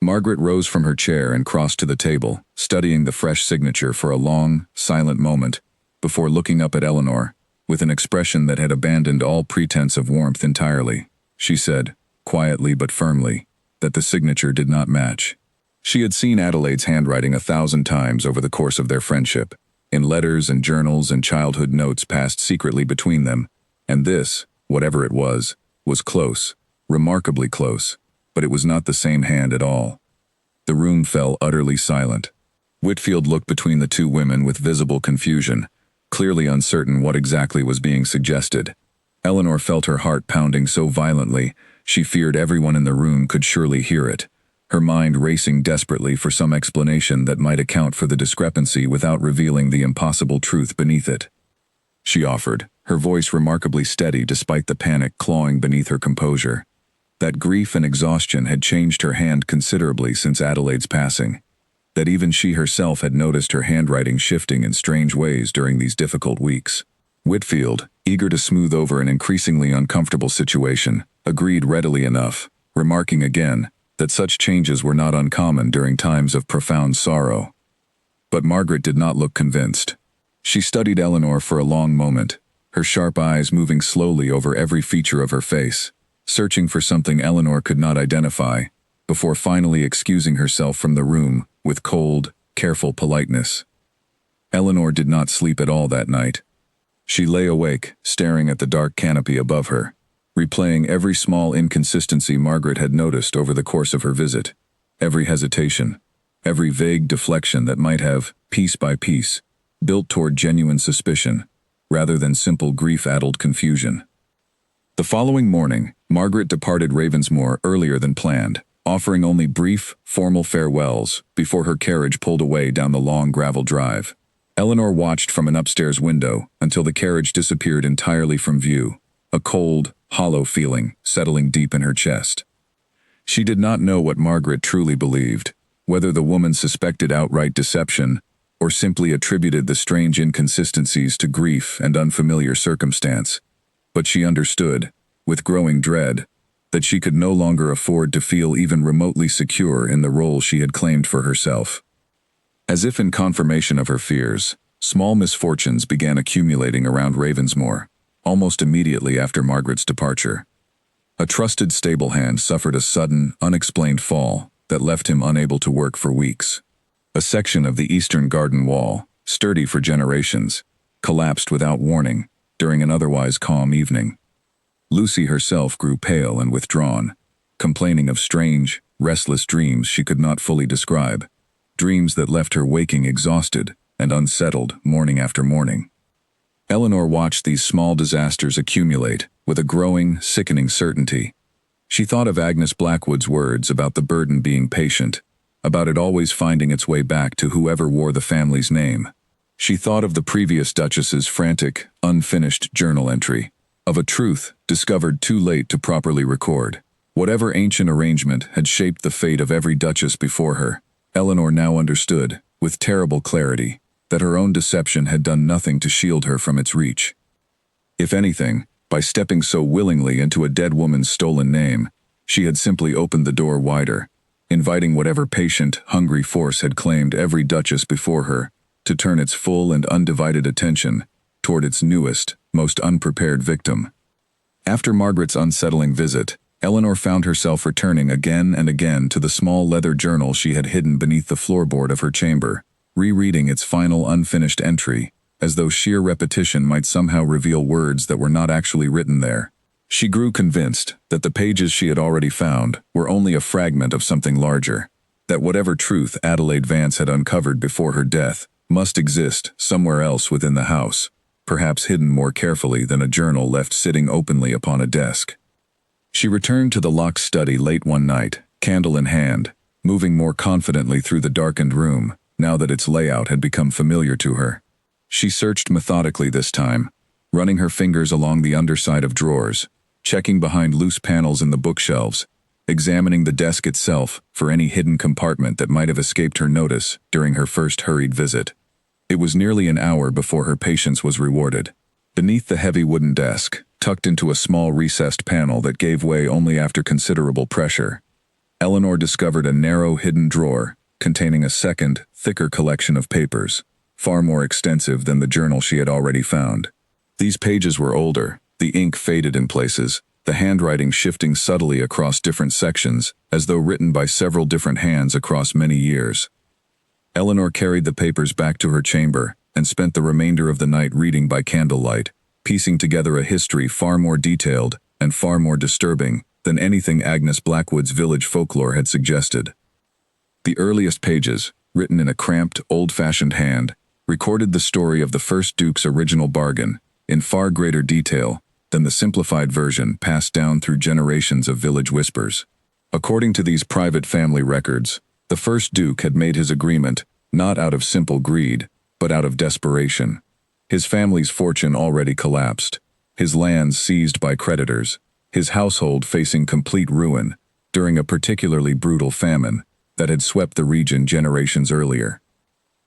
Margaret rose from her chair and crossed to the table, studying the fresh signature for a long, silent moment, before looking up at Eleanor, with an expression that had abandoned all pretense of warmth entirely. She said, quietly but firmly, that the signature did not match. She had seen Adelaide's handwriting 1,000 times over the course of their friendship, in letters and journals and childhood notes passed secretly between them, and this, whatever it was close, remarkably close, but it was not the same hand at all. The room fell utterly silent. Whitfield looked between the two women with visible confusion, clearly uncertain what exactly was being suggested. Eleanor felt her heart pounding so violently, she feared everyone in the room could surely hear it, her mind racing desperately for some explanation that might account for the discrepancy without revealing the impossible truth beneath it. She offered, her voice remarkably steady despite the panic clawing beneath her composure. That grief and exhaustion had changed her hand considerably since Adelaide's passing, that even she herself had noticed her handwriting shifting in strange ways during these difficult weeks. Whitfield, eager to smooth over an increasingly uncomfortable situation, agreed readily enough, remarking again that such changes were not uncommon during times of profound sorrow. But Margaret did not look convinced. She studied Eleanor for a long moment, her sharp eyes moving slowly over every feature of her face, searching for something Eleanor could not identify, before finally excusing herself from the room with cold, careful politeness. Eleanor did not sleep at all that night. She lay awake, staring at the dark canopy above her, replaying every small inconsistency Margaret had noticed over the course of her visit, every hesitation, every vague deflection that might have, piece by piece, built toward genuine suspicion, rather than simple grief-addled confusion. The following morning, Margaret departed Ravensmoor earlier than planned, offering only brief, formal farewells before her carriage pulled away down the long gravel drive. Eleanor watched from an upstairs window until the carriage disappeared entirely from view, a cold, hollow feeling settling deep in her chest. She did not know what Margaret truly believed, whether the woman suspected outright deception or simply attributed the strange inconsistencies to grief and unfamiliar circumstance. But she understood, with growing dread, that she could no longer afford to feel even remotely secure in the role she had claimed for herself. As if in confirmation of her fears, small misfortunes began accumulating around Ravensmoor, almost immediately after Margaret's departure. A trusted stable hand suffered a sudden, unexplained fall that left him unable to work for weeks. A section of the eastern garden wall, sturdy for generations, collapsed without warning during an otherwise calm evening. Lucy herself grew pale and withdrawn, complaining of strange, restless dreams she could not fully describe, dreams that left her waking exhausted and unsettled morning after morning. Eleanor watched these small disasters accumulate with a growing, sickening certainty. She thought of Agnes Blackwood's words about the burden being patient, about it always finding its way back to whoever wore the family's name. She thought of the previous Duchess's frantic, unfinished journal entry, of a truth discovered too late to properly record. Whatever ancient arrangement had shaped the fate of every Duchess before her, Eleanor now understood, with terrible clarity, that her own deception had done nothing to shield her from its reach. If anything, by stepping so willingly into a dead woman's stolen name, she had simply opened the door wider, inviting whatever patient, hungry force had claimed every Duchess before her to turn its full and undivided attention toward its newest, most unprepared victim. After Margaret's unsettling visit, Eleanor found herself returning again and again to the small leather journal she had hidden beneath the floorboard of her chamber, rereading its final unfinished entry, as though sheer repetition might somehow reveal words that were not actually written there. She grew convinced that the pages she had already found were only a fragment of something larger, that whatever truth Adelaide Vance had uncovered before her death must exist somewhere else within the house, perhaps hidden more carefully than a journal left sitting openly upon a desk. She returned to the locked study late one night, candle in hand, moving more confidently through the darkened room, now that its layout had become familiar to her. She searched methodically this time, running her fingers along the underside of drawers, checking behind loose panels in the bookshelves, examining the desk itself for any hidden compartment that might have escaped her notice during her first hurried visit. It was nearly an hour before her patience was rewarded. Beneath the heavy wooden desk, tucked into a small recessed panel that gave way only after considerable pressure, Eleanor discovered a narrow hidden drawer containing a second, thicker collection of papers, far more extensive than the journal she had already found. These pages were older, the ink faded in places, the handwriting shifting subtly across different sections, as though written by several different hands across many years. Eleanor carried the papers back to her chamber and spent the remainder of the night reading by candlelight, piecing together a history far more detailed and far more disturbing than anything Agnes Blackwood's village folklore had suggested. The earliest pages, written in a cramped, old-fashioned hand, recorded the story of the first Duke's original bargain in far greater detail than the simplified version passed down through generations of village whispers. According to these private family records, the first Duke had made his agreement not out of simple greed, but out of desperation. His family's fortune already collapsed, his lands seized by creditors, his household facing complete ruin during a particularly brutal famine that had swept the region generations earlier.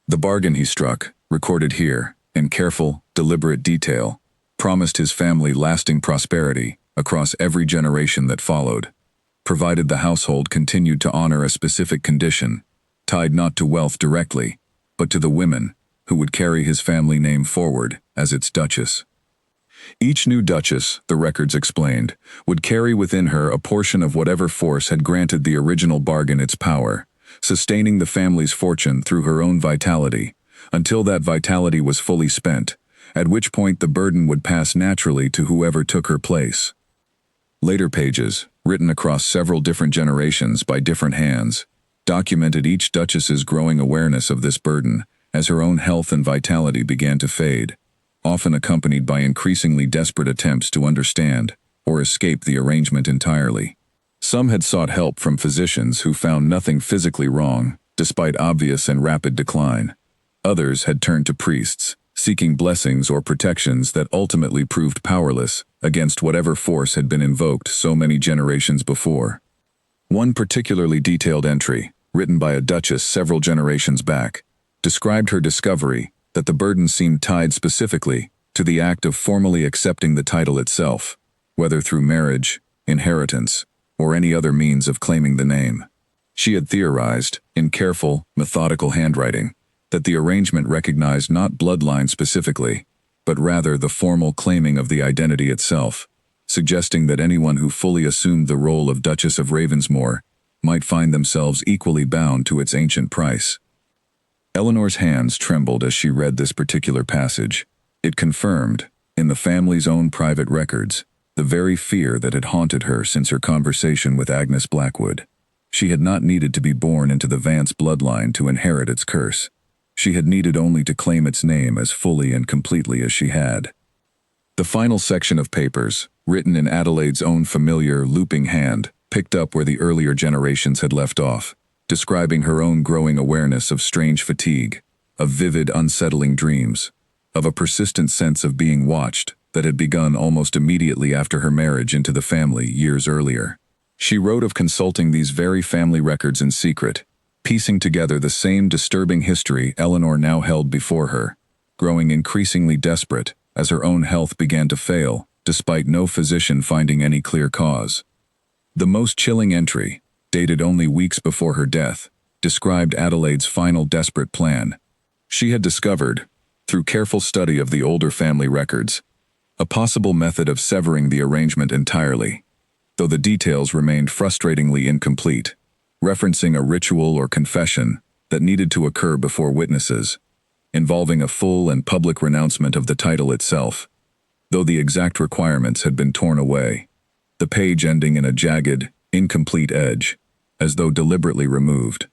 The bargain he struck, recorded here, in careful, deliberate detail, promised his family lasting prosperity across every generation that followed, provided the household continued to honor a specific condition, tied not to wealth directly, but to the women who would carry his family name forward as its Duchess. Each new Duchess, the records explained, would carry within her a portion of whatever force had granted the original bargain its power, sustaining the family's fortune through her own vitality, until that vitality was fully spent, at which point the burden would pass naturally to whoever took her place. Later pages, written across several different generations by different hands, documented each Duchess's growing awareness of this burden as her own health and vitality began to fade, often accompanied by increasingly desperate attempts to understand or escape the arrangement entirely. Some had sought help from physicians who found nothing physically wrong, despite obvious and rapid decline. Others had turned to priests, seeking blessings or protections that ultimately proved powerless against whatever force had been invoked so many generations before. One particularly detailed entry, written by a duchess several generations back, described her discovery that the burden seemed tied specifically to the act of formally accepting the title itself, whether through marriage, inheritance, or any other means of claiming the name. She had theorized, in careful, methodical handwriting, that the arrangement recognized not bloodline specifically, but rather the formal claiming of the identity itself, suggesting that anyone who fully assumed the role of Duchess of Ravensmoor might find themselves equally bound to its ancient price. Eleanor's hands trembled as she read this particular passage. It confirmed, in the family's own private records, the very fear that had haunted her since her conversation with Agnes Blackwood. She had not needed to be born into the Vance bloodline to inherit its curse. She had needed only to claim its name as fully and completely as she had. The final section of papers, written in Adelaide's own familiar, looping hand, picked up where the earlier generations had left off, describing her own growing awareness of strange fatigue, of vivid, unsettling dreams, of a persistent sense of being watched that had begun almost immediately after her marriage into the family years earlier. She wrote of consulting these very family records in secret, piecing together the same disturbing history Eleanor now held before her, growing increasingly desperate as her own health began to fail, despite no physician finding any clear cause. The most chilling entry, dated only weeks before her death, described Adelaide's final desperate plan. She had discovered, through careful study of the older family records, a possible method of severing the arrangement entirely, though the details remained frustratingly incomplete, referencing a ritual or confession that needed to occur before witnesses, involving a full and public renouncement of the title itself, though the exact requirements had been torn away, the page ending in a jagged, incomplete edge, as though deliberately removed.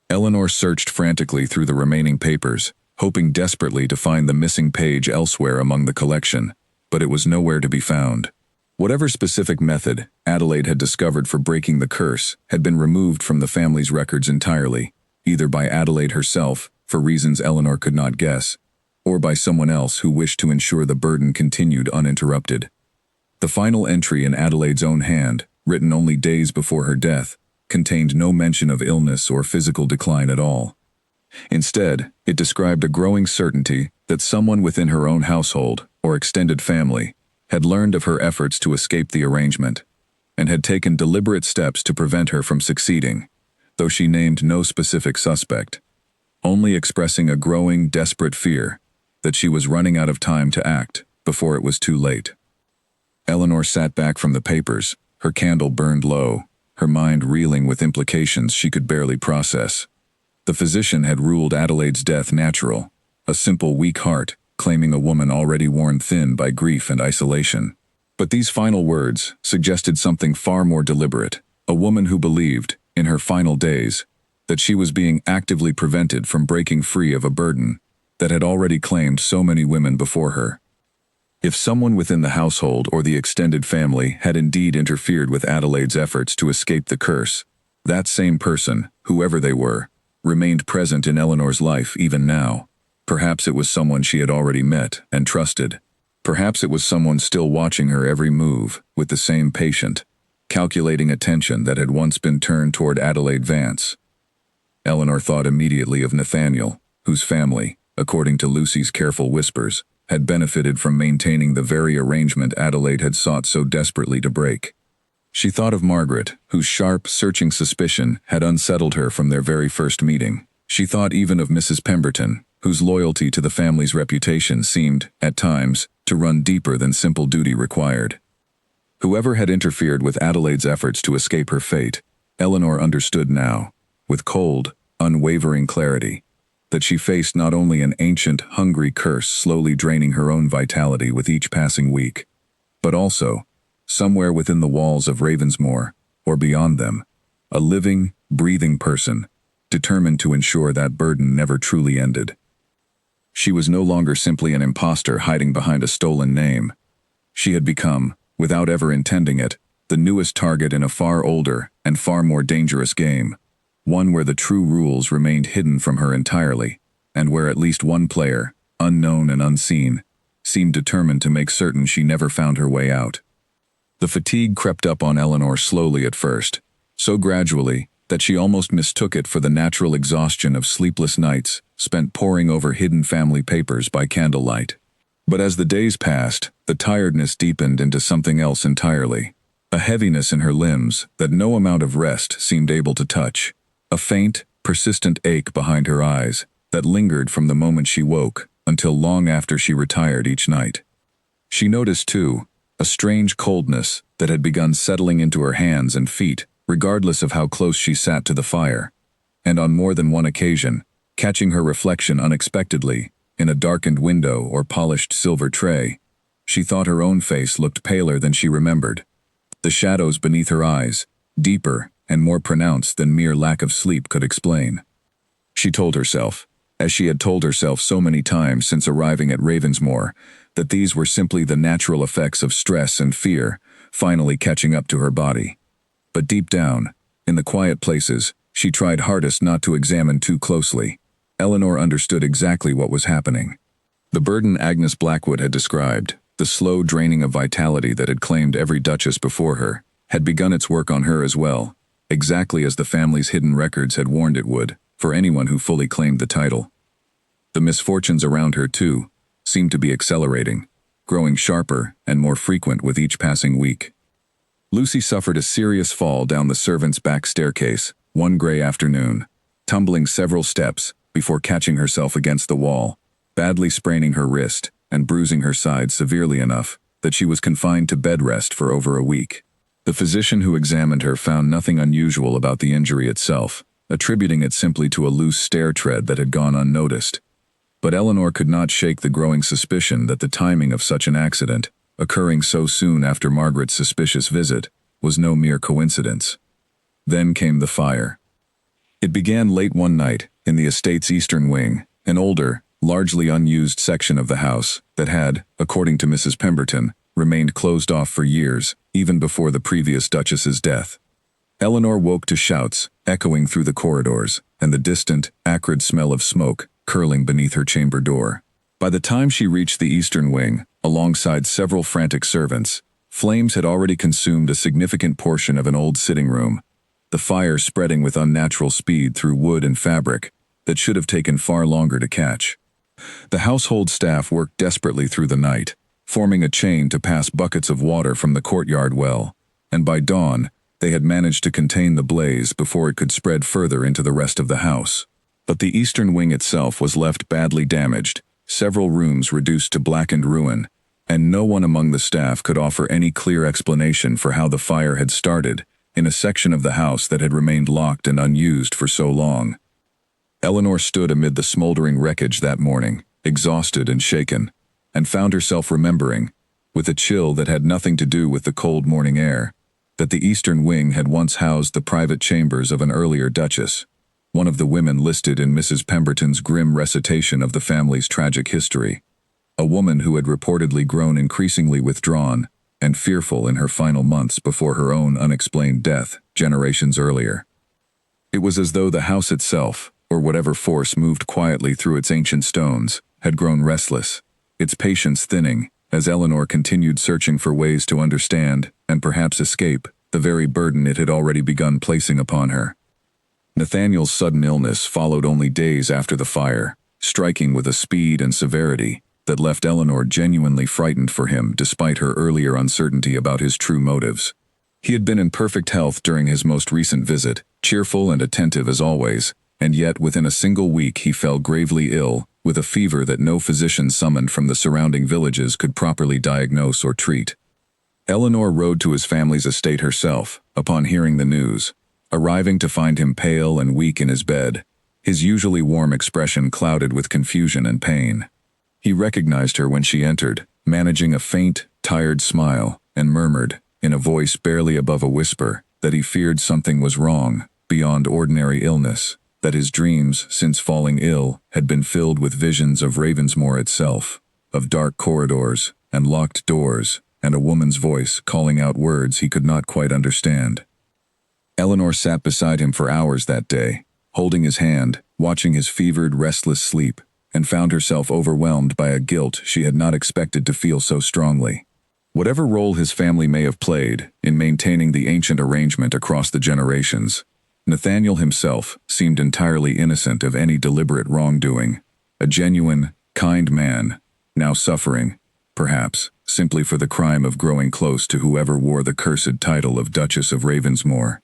Eleanor searched frantically through the remaining papers, hoping desperately to find the missing page elsewhere among the collection, but it was nowhere to be found. Whatever specific method Adelaide had discovered for breaking the curse had been removed from the family's records entirely, either by Adelaide herself, for reasons Eleanor could not guess, or by someone else who wished to ensure the burden continued uninterrupted. The final entry in Adelaide's own hand, written only days before her death, contained no mention of illness or physical decline at all. Instead, it described a growing certainty that someone within her own household, or extended family, had learned of her efforts to escape the arrangement, and had taken deliberate steps to prevent her from succeeding, though she named no specific suspect, only expressing a growing, desperate fear that she was running out of time to act before it was too late. Eleanor sat back from the papers, her candle burned low, her mind reeling with implications she could barely process. The physician had ruled Adelaide's death natural, a simple weak heart, claiming a woman already worn thin by grief and isolation. But these final words suggested something far more deliberate, a woman who believed, in her final days, that she was being actively prevented from breaking free of a burden that had already claimed so many women before her. If someone within the household or the extended family had indeed interfered with Adelaide's efforts to escape the curse, that same person, whoever they were, remained present in Eleanor's life even now. Perhaps it was someone she had already met and trusted. Perhaps it was someone still watching her every move with the same patient, calculating attention that had once been turned toward Adelaide Vance. Eleanor thought immediately of Nathaniel, whose family, according to Lucy's careful whispers, had benefited from maintaining the very arrangement Adelaide had sought so desperately to break. She thought of Margaret, whose sharp, searching suspicion had unsettled her from their very first meeting. She thought even of Mrs. Pemberton, whose loyalty to the family's reputation seemed, at times, to run deeper than simple duty required. Whoever had interfered with Adelaide's efforts to escape her fate, Eleanor understood now, with cold, unwavering clarity, that she faced not only an ancient, hungry curse slowly draining her own vitality with each passing week, but also, somewhere within the walls of Ravensmoor, or beyond them, a living, breathing person, determined to ensure that burden never truly ended. She was no longer simply an imposter hiding behind a stolen name. She had become, without ever intending it, the newest target in a far older and far more dangerous game, one where the true rules remained hidden from her entirely, and where at least one player, unknown and unseen, seemed determined to make certain she never found her way out. The fatigue crept up on Eleanor slowly at first, so gradually that she almost mistook it for the natural exhaustion of sleepless nights spent poring over hidden family papers by candlelight. But as the days passed, the tiredness deepened into something else entirely, a heaviness in her limbs that no amount of rest seemed able to touch, a faint, persistent ache behind her eyes that lingered from the moment she woke until long after she retired each night. She noticed, too, a strange coldness that had begun settling into her hands and feet, regardless of how close she sat to the fire, and on more than one occasion, catching her reflection unexpectedly in a darkened window or polished silver tray, she thought her own face looked paler than she remembered, the shadows beneath her eyes, deeper and more pronounced than mere lack of sleep could explain. She told herself, as she had told herself so many times since arriving at Ravensmoor, that these were simply the natural effects of stress and fear, finally catching up to her body. But deep down, in the quiet places, she tried hardest not to examine too closely. Eleanor understood exactly what was happening. The burden Agnes Blackwood had described, the slow draining of vitality that had claimed every Duchess before her, had begun its work on her as well, exactly as the family's hidden records had warned it would, for anyone who fully claimed the title. The misfortunes around her, too, seemed to be accelerating, growing sharper and more frequent with each passing week. Lucy suffered a serious fall down the servants' back staircase one gray afternoon, tumbling several steps before catching herself against the wall, badly spraining her wrist and bruising her side severely enough that she was confined to bed rest for over a week. The physician who examined her found nothing unusual about the injury itself, attributing it simply to a loose stair tread that had gone unnoticed. But Eleanor could not shake the growing suspicion that the timing of such an accident, occurring so soon after Margaret's suspicious visit, was no mere coincidence. Then came the fire. It began late one night in the estate's eastern wing, an older, largely unused section of the house that had, according to Mrs. Pemberton, remained closed off for years, even before the previous Duchess's death. Eleanor woke to shouts echoing through the corridors and the distant, acrid smell of smoke curling beneath her chamber door. By the time she reached the eastern wing, alongside several frantic servants, flames had already consumed a significant portion of an old sitting room, the fire spreading with unnatural speed through wood and fabric that should have taken far longer to catch. The household staff worked desperately through the night, forming a chain to pass buckets of water from the courtyard well, and by dawn, they had managed to contain the blaze before it could spread further into the rest of the house. But the eastern wing itself was left badly damaged, several rooms reduced to blackened ruin, and no one among the staff could offer any clear explanation for how the fire had started in a section of the house that had remained locked and unused for so long. Eleanor stood amid the smoldering wreckage that morning, exhausted and shaken, and found herself remembering, with a chill that had nothing to do with the cold morning air, that the eastern wing had once housed the private chambers of an earlier Duchess, one of the women listed in Mrs. Pemberton's grim recitation of the family's tragic history, a woman who had reportedly grown increasingly withdrawn and fearful in her final months before her own unexplained death generations earlier. It was as though the house itself, or whatever force moved quietly through its ancient stones, had grown restless, its patience thinning, as Eleanor continued searching for ways to understand, and perhaps escape, the very burden it had already begun placing upon her. Nathaniel's sudden illness followed only days after the fire, striking with a speed and severity that left Eleanor genuinely frightened for him despite her earlier uncertainty about his true motives. He had been in perfect health during his most recent visit, cheerful and attentive as always, and yet within a single week he fell gravely ill, with a fever that no physician summoned from the surrounding villages could properly diagnose or treat. Eleanor rode to his family's estate herself, upon hearing the news, arriving to find him pale and weak in his bed, his usually warm expression clouded with confusion and pain. He recognized her when she entered, managing a faint, tired smile, and murmured, in a voice barely above a whisper, that he feared something was wrong, beyond ordinary illness, that his dreams, since falling ill, had been filled with visions of Ravensmoor itself, of dark corridors, and locked doors, and a woman's voice calling out words he could not quite understand. Eleanor sat beside him for hours that day, holding his hand, watching his fevered, restless sleep, and found herself overwhelmed by a guilt she had not expected to feel so strongly. Whatever role his family may have played in maintaining the ancient arrangement across the generations, Nathaniel himself seemed entirely innocent of any deliberate wrongdoing, a genuine, kind man, now suffering, perhaps, simply for the crime of growing close to whoever wore the cursed title of Duchess of Ravensmoor.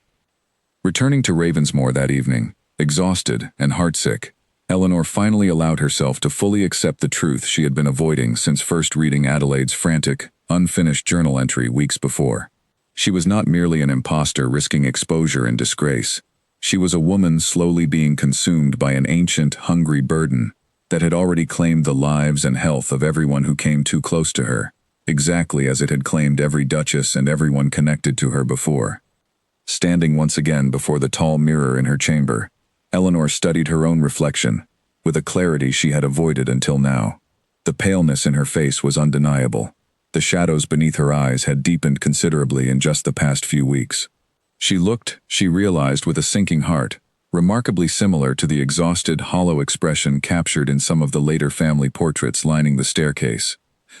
Returning to Ravensmoor that evening, exhausted and heartsick, Eleanor finally allowed herself to fully accept the truth she had been avoiding since first reading Adelaide's frantic, unfinished journal entry weeks before. She was not merely an imposter risking exposure and disgrace. She was a woman slowly being consumed by an ancient, hungry burden that had already claimed the lives and health of everyone who came too close to her, exactly as it had claimed every duchess and everyone connected to her before. Standing once again before the tall mirror in her chamber, Eleanor studied her own reflection, with a clarity she had avoided until now. The paleness in her face was undeniable. The shadows beneath her eyes had deepened considerably in just the past few weeks. She looked, she realized with a sinking heart, remarkably similar to the exhausted, hollow expression captured in some of the later family portraits lining the staircase,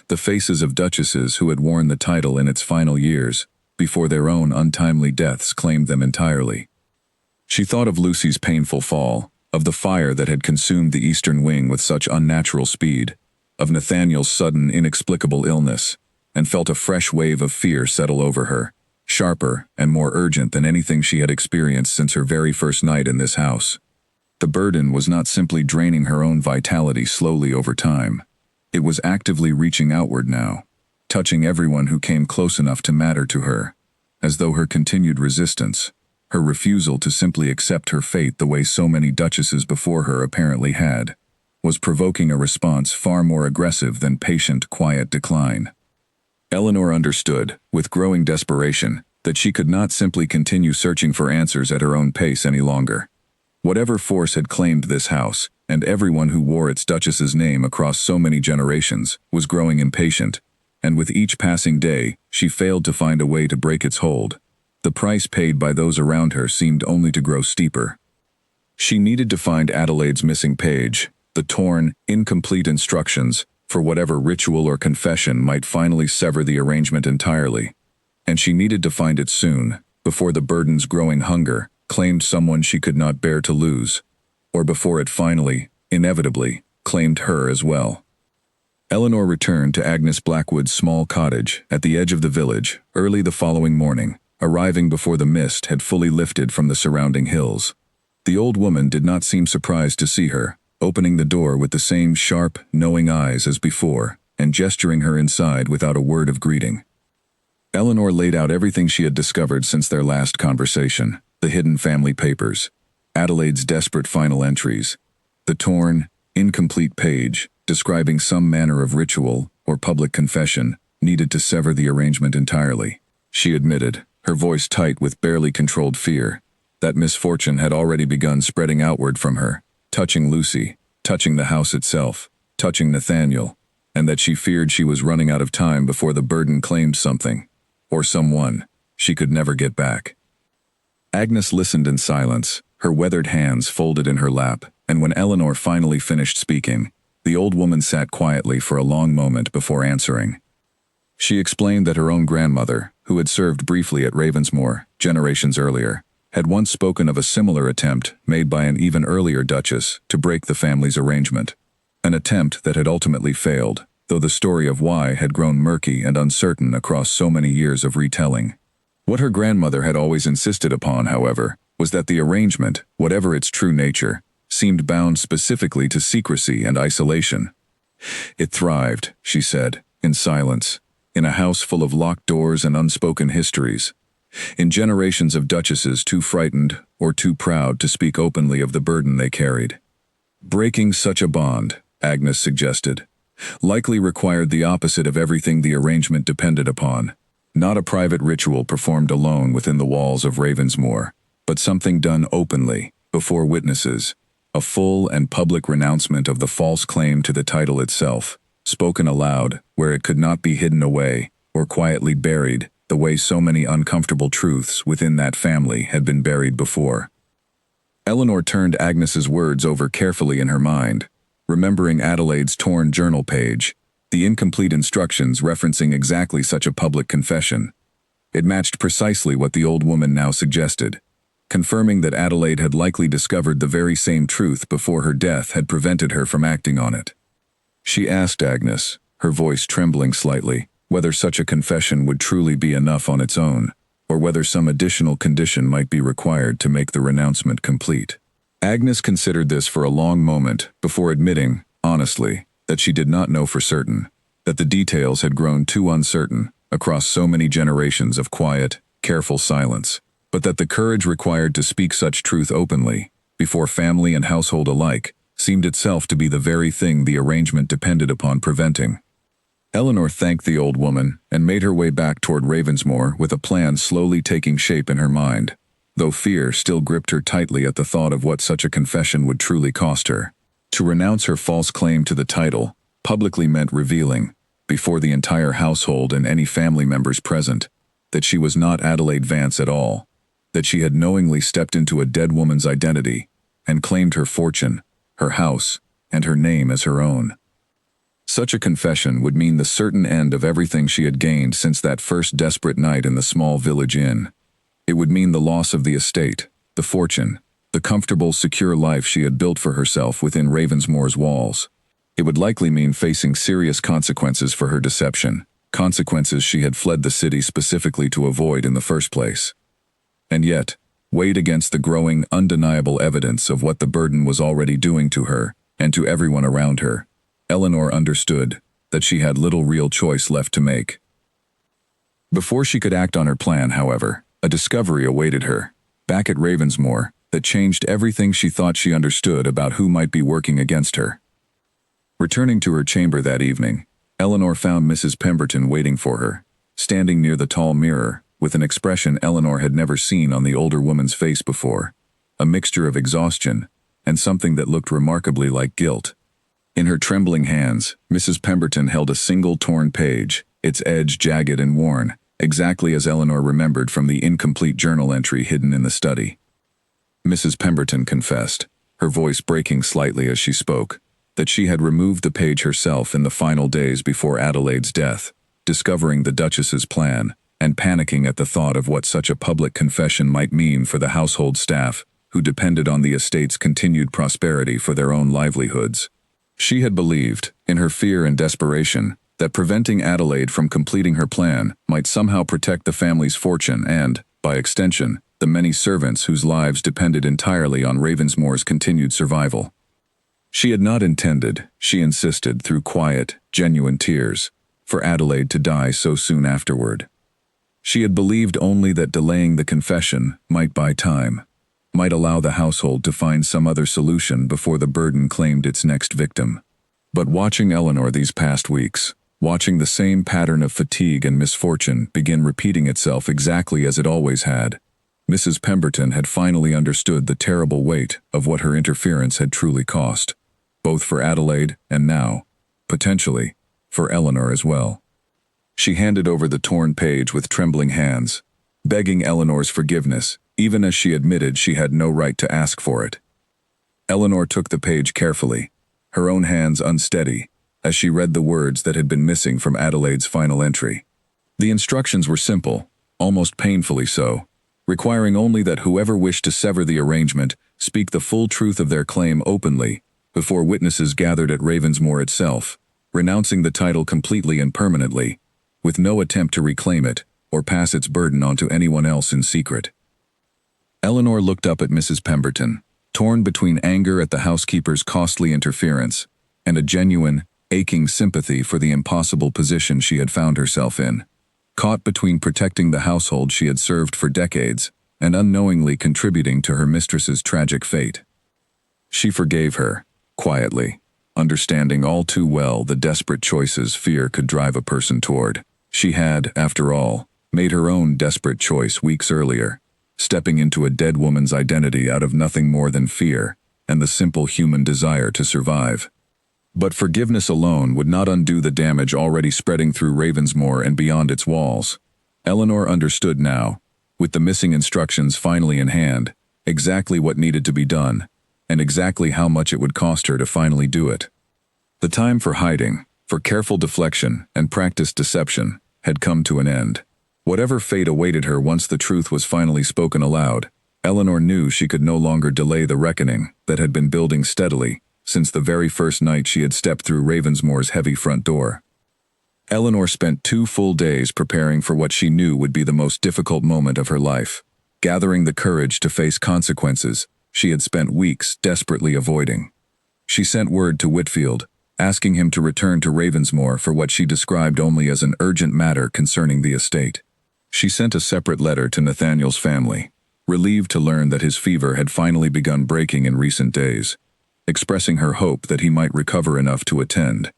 the faces of duchesses who had worn the title in its final years, before their own untimely deaths claimed them entirely. She thought of Lucy's painful fall, of the fire that had consumed the eastern wing with such unnatural speed, of Nathaniel's sudden, inexplicable illness, and felt a fresh wave of fear settle over her, sharper and more urgent than anything she had experienced since her very first night in this house. The burden was not simply draining her own vitality slowly over time. It was actively reaching outward now, touching everyone who came close enough to matter to her, as though her continued resistance, her refusal to simply accept her fate the way so many duchesses before her apparently had, was provoking a response far more aggressive than patient, quiet decline. Eleanor understood, with growing desperation, that she could not simply continue searching for answers at her own pace any longer. Whatever force had claimed this house, and everyone who wore its duchess's name across so many generations, was growing impatient, and with each passing day, she failed to find a way to break its hold. The price paid by those around her seemed only to grow steeper. She needed to find Adelaide's missing page, the torn, incomplete instructions for whatever ritual or confession might finally sever the arrangement entirely. And she needed to find it soon, before the burden's growing hunger claimed someone she could not bear to lose, or before it finally, inevitably, claimed her as well. Eleanor returned to Agnes Blackwood's small cottage at the edge of the village early the following morning, arriving before the mist had fully lifted from the surrounding hills. The old woman did not seem surprised to see her, opening the door with the same sharp, knowing eyes as before, and gesturing her inside without a word of greeting. Eleanor laid out everything she had discovered since their last conversation: the hidden family papers, Adelaide's desperate final entries, the torn, incomplete page describing some manner of ritual or public confession needed to sever the arrangement entirely. She admitted, her voice tight with barely controlled fear, that misfortune had already begun spreading outward from her, touching Lucy, touching the house itself, touching Nathaniel, and that she feared she was running out of time before the burden claimed something, or someone, she could never get back. Agnes listened in silence, her weathered hands folded in her lap, and when Eleanor finally finished speaking, the old woman sat quietly for a long moment before answering. She explained that her own grandmother, who had served briefly at Ravensmoor generations earlier, had once spoken of a similar attempt made by an even earlier Duchess to break the family's arrangement, an attempt that had ultimately failed, though the story of why had grown murky and uncertain across so many years of retelling. What her grandmother had always insisted upon, however, was that the arrangement, whatever its true nature, seemed bound specifically to secrecy and isolation. It thrived, she said, in silence, in a house full of locked doors and unspoken histories, in generations of duchesses too frightened or too proud to speak openly of the burden they carried. Breaking such a bond, Agnes suggested, likely required the opposite of everything the arrangement depended upon, not a private ritual performed alone within the walls of Ravensmoor, but something done openly, before witnesses, a full and public renouncement of the false claim to the title itself, spoken aloud where it could not be hidden away or quietly buried the way so many uncomfortable truths within that family had been buried before. Eleanor turned Agnes's words over carefully in her mind, remembering Adelaide's torn journal page, the incomplete instructions referencing exactly such a public confession. It matched precisely what the old woman now suggested, confirming that Adelaide had likely discovered the very same truth before her death had prevented her from acting on it. She asked Agnes, her voice trembling slightly, whether such a confession would truly be enough on its own, or whether some additional condition might be required to make the renouncement complete. Agnes considered this for a long moment before admitting, honestly, that she did not know for certain, that the details had grown too uncertain across so many generations of quiet, careful silence, but that the courage required to speak such truth openly, before family and household alike, seemed itself to be the very thing the arrangement depended upon preventing. Eleanor thanked the old woman and made her way back toward Ravensmoor with a plan slowly taking shape in her mind, though fear still gripped her tightly at the thought of what such a confession would truly cost her. To renounce her false claim to the title publicly meant revealing, before the entire household and any family members present, that she was not Adelaide Vance at all, that she had knowingly stepped into a dead woman's identity and claimed her fortune, her house, and her name as her own. Such a confession would mean the certain end of everything she had gained since that first desperate night in the small village inn. It would mean the loss of the estate, the fortune, the comfortable, secure life she had built for herself within Ravensmoor's walls. It would likely mean facing serious consequences for her deception, consequences she had fled the city specifically to avoid in the first place. And yet, weighed against the growing, undeniable evidence of what the burden was already doing to her and to everyone around her, Eleanor understood that she had little real choice left to make. Before she could act on her plan, however, a discovery awaited her, back at Ravensmoor, that changed everything she thought she understood about who might be working against her. Returning to her chamber that evening, Eleanor found Mrs. Pemberton waiting for her, standing near the tall mirror, with an expression Eleanor had never seen on the older woman's face before, a mixture of exhaustion and something that looked remarkably like guilt. In her trembling hands, Mrs. Pemberton held a single torn page, its edge jagged and worn, exactly as Eleanor remembered from the incomplete journal entry hidden in the study. Mrs. Pemberton confessed, her voice breaking slightly as she spoke, that she had removed the page herself in the final days before Adelaide's death, discovering the Duchess's plan, and panicking at the thought of what such a public confession might mean for the household staff, who depended on the estate's continued prosperity for their own livelihoods. She had believed, in her fear and desperation, that preventing Adelaide from completing her plan might somehow protect the family's fortune and, by extension, the many servants whose lives depended entirely on Ravensmoor's continued survival. She had not intended, she insisted through quiet, genuine tears, for Adelaide to die so soon afterward. She had believed only that delaying the confession might buy time, might allow the household to find some other solution before the burden claimed its next victim. But watching Eleanor these past weeks, watching the same pattern of fatigue and misfortune begin repeating itself exactly as it always had, Mrs. Pemberton had finally understood the terrible weight of what her interference had truly cost, both for Adelaide and now, potentially, for Eleanor as well. She handed over the torn page with trembling hands, begging Eleanor's forgiveness, even as she admitted she had no right to ask for it. Eleanor took the page carefully, her own hands unsteady, as she read the words that had been missing from Adelaide's final entry. The instructions were simple, almost painfully so, requiring only that whoever wished to sever the arrangement speak the full truth of their claim openly, before witnesses gathered at Ravensmoor itself, renouncing the title completely and permanently, with no attempt to reclaim it or pass its burden on to anyone else in secret. Eleanor looked up at Mrs. Pemberton, torn between anger at the housekeeper's costly interference and a genuine, aching sympathy for the impossible position she had found herself in, caught between protecting the household she had served for decades and unknowingly contributing to her mistress's tragic fate. She forgave her, quietly, understanding all too well the desperate choices fear could drive a person toward. She had, after all, made her own desperate choice weeks earlier, stepping into a dead woman's identity out of nothing more than fear and the simple human desire to survive. But forgiveness alone would not undo the damage already spreading through Ravensmoor and beyond its walls. Eleanor understood now, with the missing instructions finally in hand, exactly what needed to be done, and exactly how much it would cost her to finally do it. The time for hiding, for careful deflection and practiced deception, had come to an end. Whatever fate awaited her once the truth was finally spoken aloud, Eleanor knew she could no longer delay the reckoning that had been building steadily since the very first night she had stepped through Ravensmoor's heavy front door. Eleanor spent 2 full days preparing for what she knew would be the most difficult moment of her life, gathering the courage to face consequences she had spent weeks desperately avoiding. She sent word to Whitfield, asking him to return to Ravensmoor for what she described only as an urgent matter concerning the estate. She sent a separate letter to Nathaniel's family, relieved to learn that his fever had finally begun breaking in recent days, expressing her hope that he might recover enough to attend,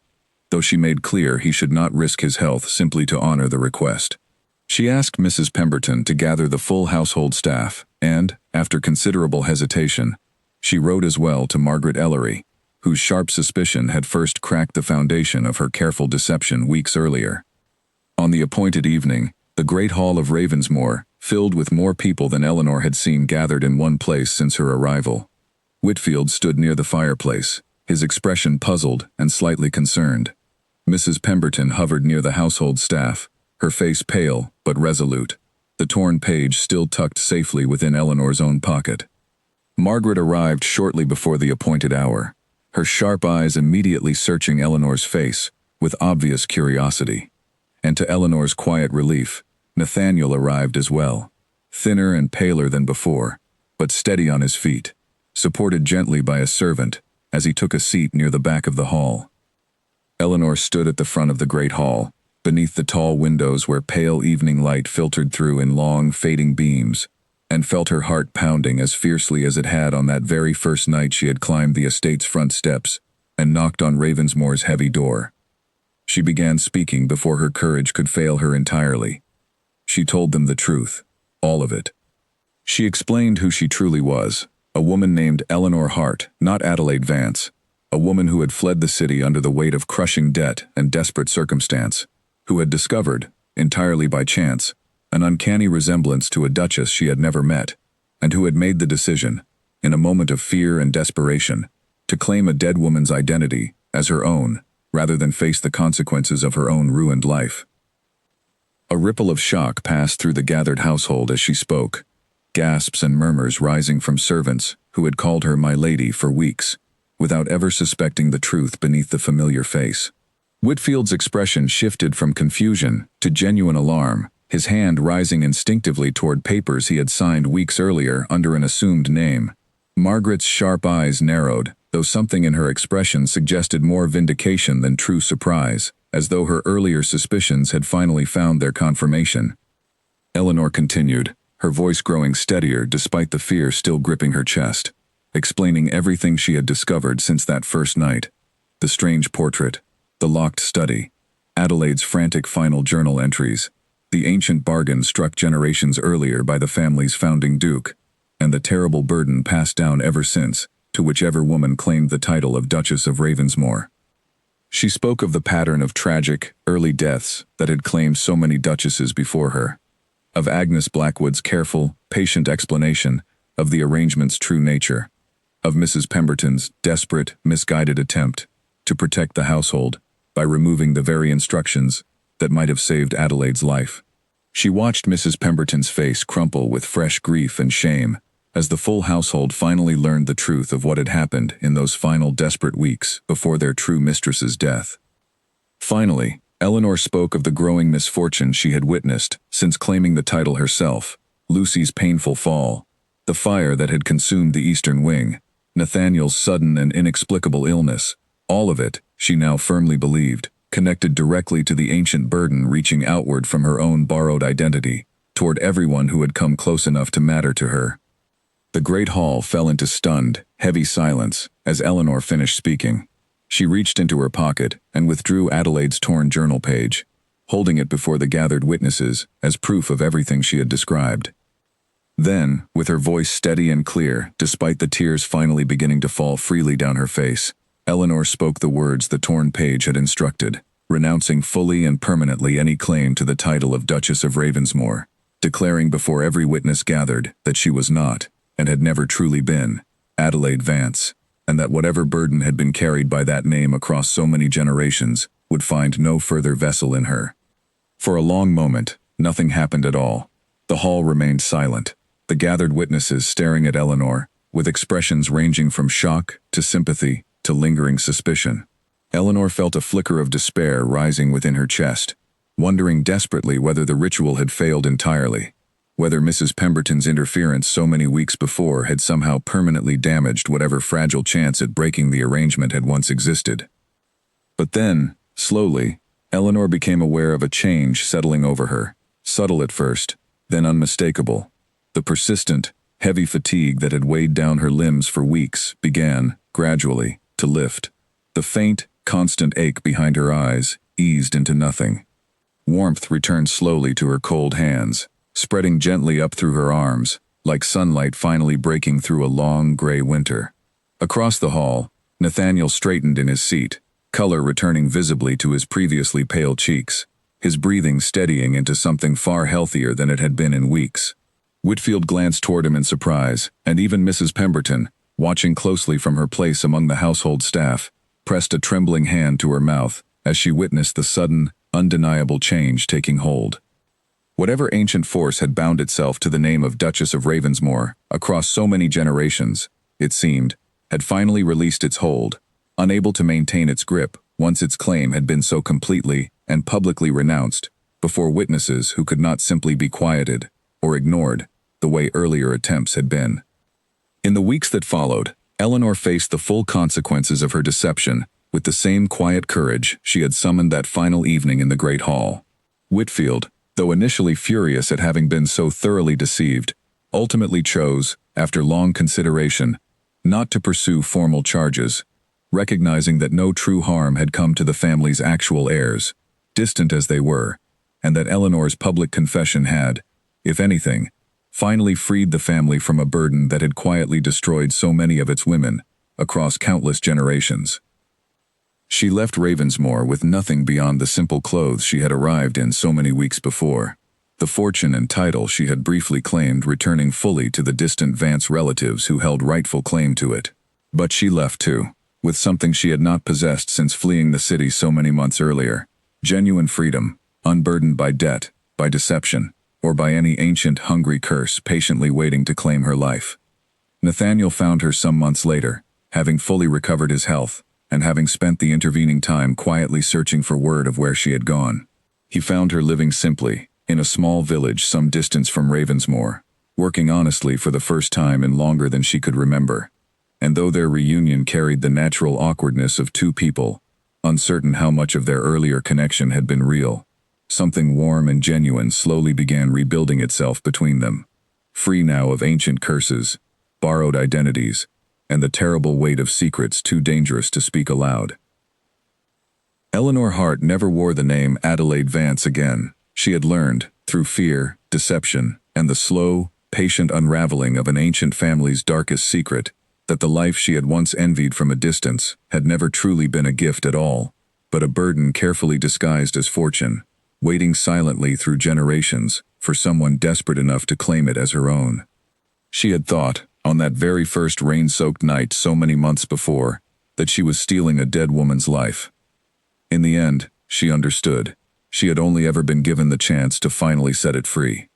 though she made clear he should not risk his health simply to honor the request. She asked Mrs. Pemberton to gather the full household staff, and, after considerable hesitation, she wrote as well to Margaret Ellery, whose sharp suspicion had first cracked the foundation of her careful deception weeks earlier. On the appointed evening, the great hall of Ravensmoor, filled with more people than Eleanor had seen gathered in one place since her arrival. Whitfield stood near the fireplace, his expression puzzled and slightly concerned. Mrs. Pemberton hovered near the household staff, her face pale but resolute, the torn page still tucked safely within Eleanor's own pocket. Margaret arrived shortly before the appointed hour, her sharp eyes immediately searching Eleanor's face with obvious curiosity. And to Eleanor's quiet relief, Nathaniel arrived as well, thinner and paler than before, but steady on his feet, supported gently by a servant as he took a seat near the back of the hall. Eleanor stood at the front of the great hall, beneath the tall windows where pale evening light filtered through in long, fading beams, and felt her heart pounding as fiercely as it had on that very first night she had climbed the estate's front steps and knocked on Ravensmoor's heavy door. She began speaking before her courage could fail her entirely. She told them the truth, all of it. She explained who she truly was, a woman named Eleanor Hart, not Adelaide Vance, a woman who had fled the city under the weight of crushing debt and desperate circumstance, who had discovered, entirely by chance, an uncanny resemblance to a duchess she had never met, and who had made the decision, in a moment of fear and desperation, to claim a dead woman's identity as her own, rather than face the consequences of her own ruined life. A ripple of shock passed through the gathered household as she spoke, gasps and murmurs rising from servants who had called her my lady for weeks, without ever suspecting the truth beneath the familiar face. Whitfield's expression shifted from confusion to genuine alarm, his hand rising instinctively toward papers he had signed weeks earlier under an assumed name. Margaret's sharp eyes narrowed, though something in her expression suggested more vindication than true surprise, as though her earlier suspicions had finally found their confirmation. Eleanor continued, her voice growing steadier despite the fear still gripping her chest, explaining everything she had discovered since that first night. The strange portrait, the locked study, Adelaide's frantic final journal entries, the ancient bargain struck generations earlier by the family's founding duke, and the terrible burden passed down ever since to whichever woman claimed the title of Duchess of Ravensmore. She spoke of the pattern of tragic, early deaths that had claimed so many duchesses before her, of Agnes Blackwood's careful, patient explanation of the arrangement's true nature, of Mrs. Pemberton's desperate, misguided attempt to protect the household by removing the very instructions that might have saved Adelaide's life. She watched Mrs. Pemberton's face crumple with fresh grief and shame as the full household finally learned the truth of what had happened in those final desperate weeks before their true mistress's death. Finally, Eleanor spoke of the growing misfortune she had witnessed since claiming the title herself, Lucy's painful fall, the fire that had consumed the eastern wing, Nathaniel's sudden and inexplicable illness, all of it, she now firmly believed, connected directly to the ancient burden reaching outward from her own borrowed identity, toward everyone who had come close enough to matter to her. The great hall fell into stunned, heavy silence as Eleanor finished speaking. She reached into her pocket and withdrew Adelaide's torn journal page, holding it before the gathered witnesses as proof of everything she had described. Then, with her voice steady and clear, despite the tears finally beginning to fall freely down her face, Eleanor spoke the words the torn page had instructed, renouncing fully and permanently any claim to the title of Duchess of Ravensmore, declaring before every witness gathered that she was not, and had never truly been, Adelaide Vance, and that whatever burden had been carried by that name across so many generations would find no further vessel in her. For a long moment, nothing happened at all. The hall remained silent, the gathered witnesses staring at Eleanor, with expressions ranging from shock to sympathy to lingering suspicion. Eleanor felt a flicker of despair rising within her chest, wondering desperately whether the ritual had failed entirely, whether Mrs. Pemberton's interference so many weeks before had somehow permanently damaged whatever fragile chance at breaking the arrangement had once existed. But then, slowly, Eleanor became aware of a change settling over her, subtle at first, then unmistakable. The persistent, heavy fatigue that had weighed down her limbs for weeks began, gradually, to lift. The faint, constant ache behind her eyes eased into nothing. Warmth returned slowly to her cold hands, spreading gently up through her arms, like sunlight finally breaking through a long, gray winter. Across the hall, Nathaniel straightened in his seat, color returning visibly to his previously pale cheeks, his breathing steadying into something far healthier than it had been in weeks. Whitfield glanced toward him in surprise, and even Mrs. Pemberton, watching closely from her place among the household staff, pressed a trembling hand to her mouth as she witnessed the sudden, undeniable change taking hold. Whatever ancient force had bound itself to the name of Duchess of Ravensmore across so many generations, it seemed, had finally released its hold, unable to maintain its grip once its claim had been so completely and publicly renounced before witnesses who could not simply be quieted or ignored the way earlier attempts had been. In the weeks that followed, Eleanor faced the full consequences of her deception with the same quiet courage she had summoned that final evening in the great hall. Whitfield, though initially furious at having been so thoroughly deceived, ultimately chose, after long consideration, not to pursue formal charges, recognizing that no true harm had come to the family's actual heirs, distant as they were, and that Eleanor's public confession had, if anything, finally freed the family from a burden that had quietly destroyed so many of its women across countless generations. She left Ravensmore with nothing beyond the simple clothes she had arrived in so many weeks before, the fortune and title she had briefly claimed returning fully to the distant Vance relatives who held rightful claim to it. But she left too, with something she had not possessed since fleeing the city so many months earlier. Genuine freedom, unburdened by debt, by deception, or by any ancient, hungry curse patiently waiting to claim her life. Nathaniel found her some months later, having fully recovered his health, and having spent the intervening time quietly searching for word of where she had gone. He found her living simply, in a small village some distance from Ravensmoor, working honestly for the first time in longer than she could remember. And though their reunion carried the natural awkwardness of two people, uncertain how much of their earlier connection had been real, something warm and genuine slowly began rebuilding itself between them. Free now of ancient curses, borrowed identities, and the terrible weight of secrets too dangerous to speak aloud. Eleanor Hart never wore the name Adelaide Vance again. She had learned, through fear, deception, and the slow, patient unraveling of an ancient family's darkest secret, that the life she had once envied from a distance had never truly been a gift at all, but a burden carefully disguised as fortune, waiting silently through generations for someone desperate enough to claim it as her own. She had thought, on that very first rain-soaked night so many months before, that she was stealing a dead woman's life. In the end, she understood. She had only ever been given the chance to finally set it free.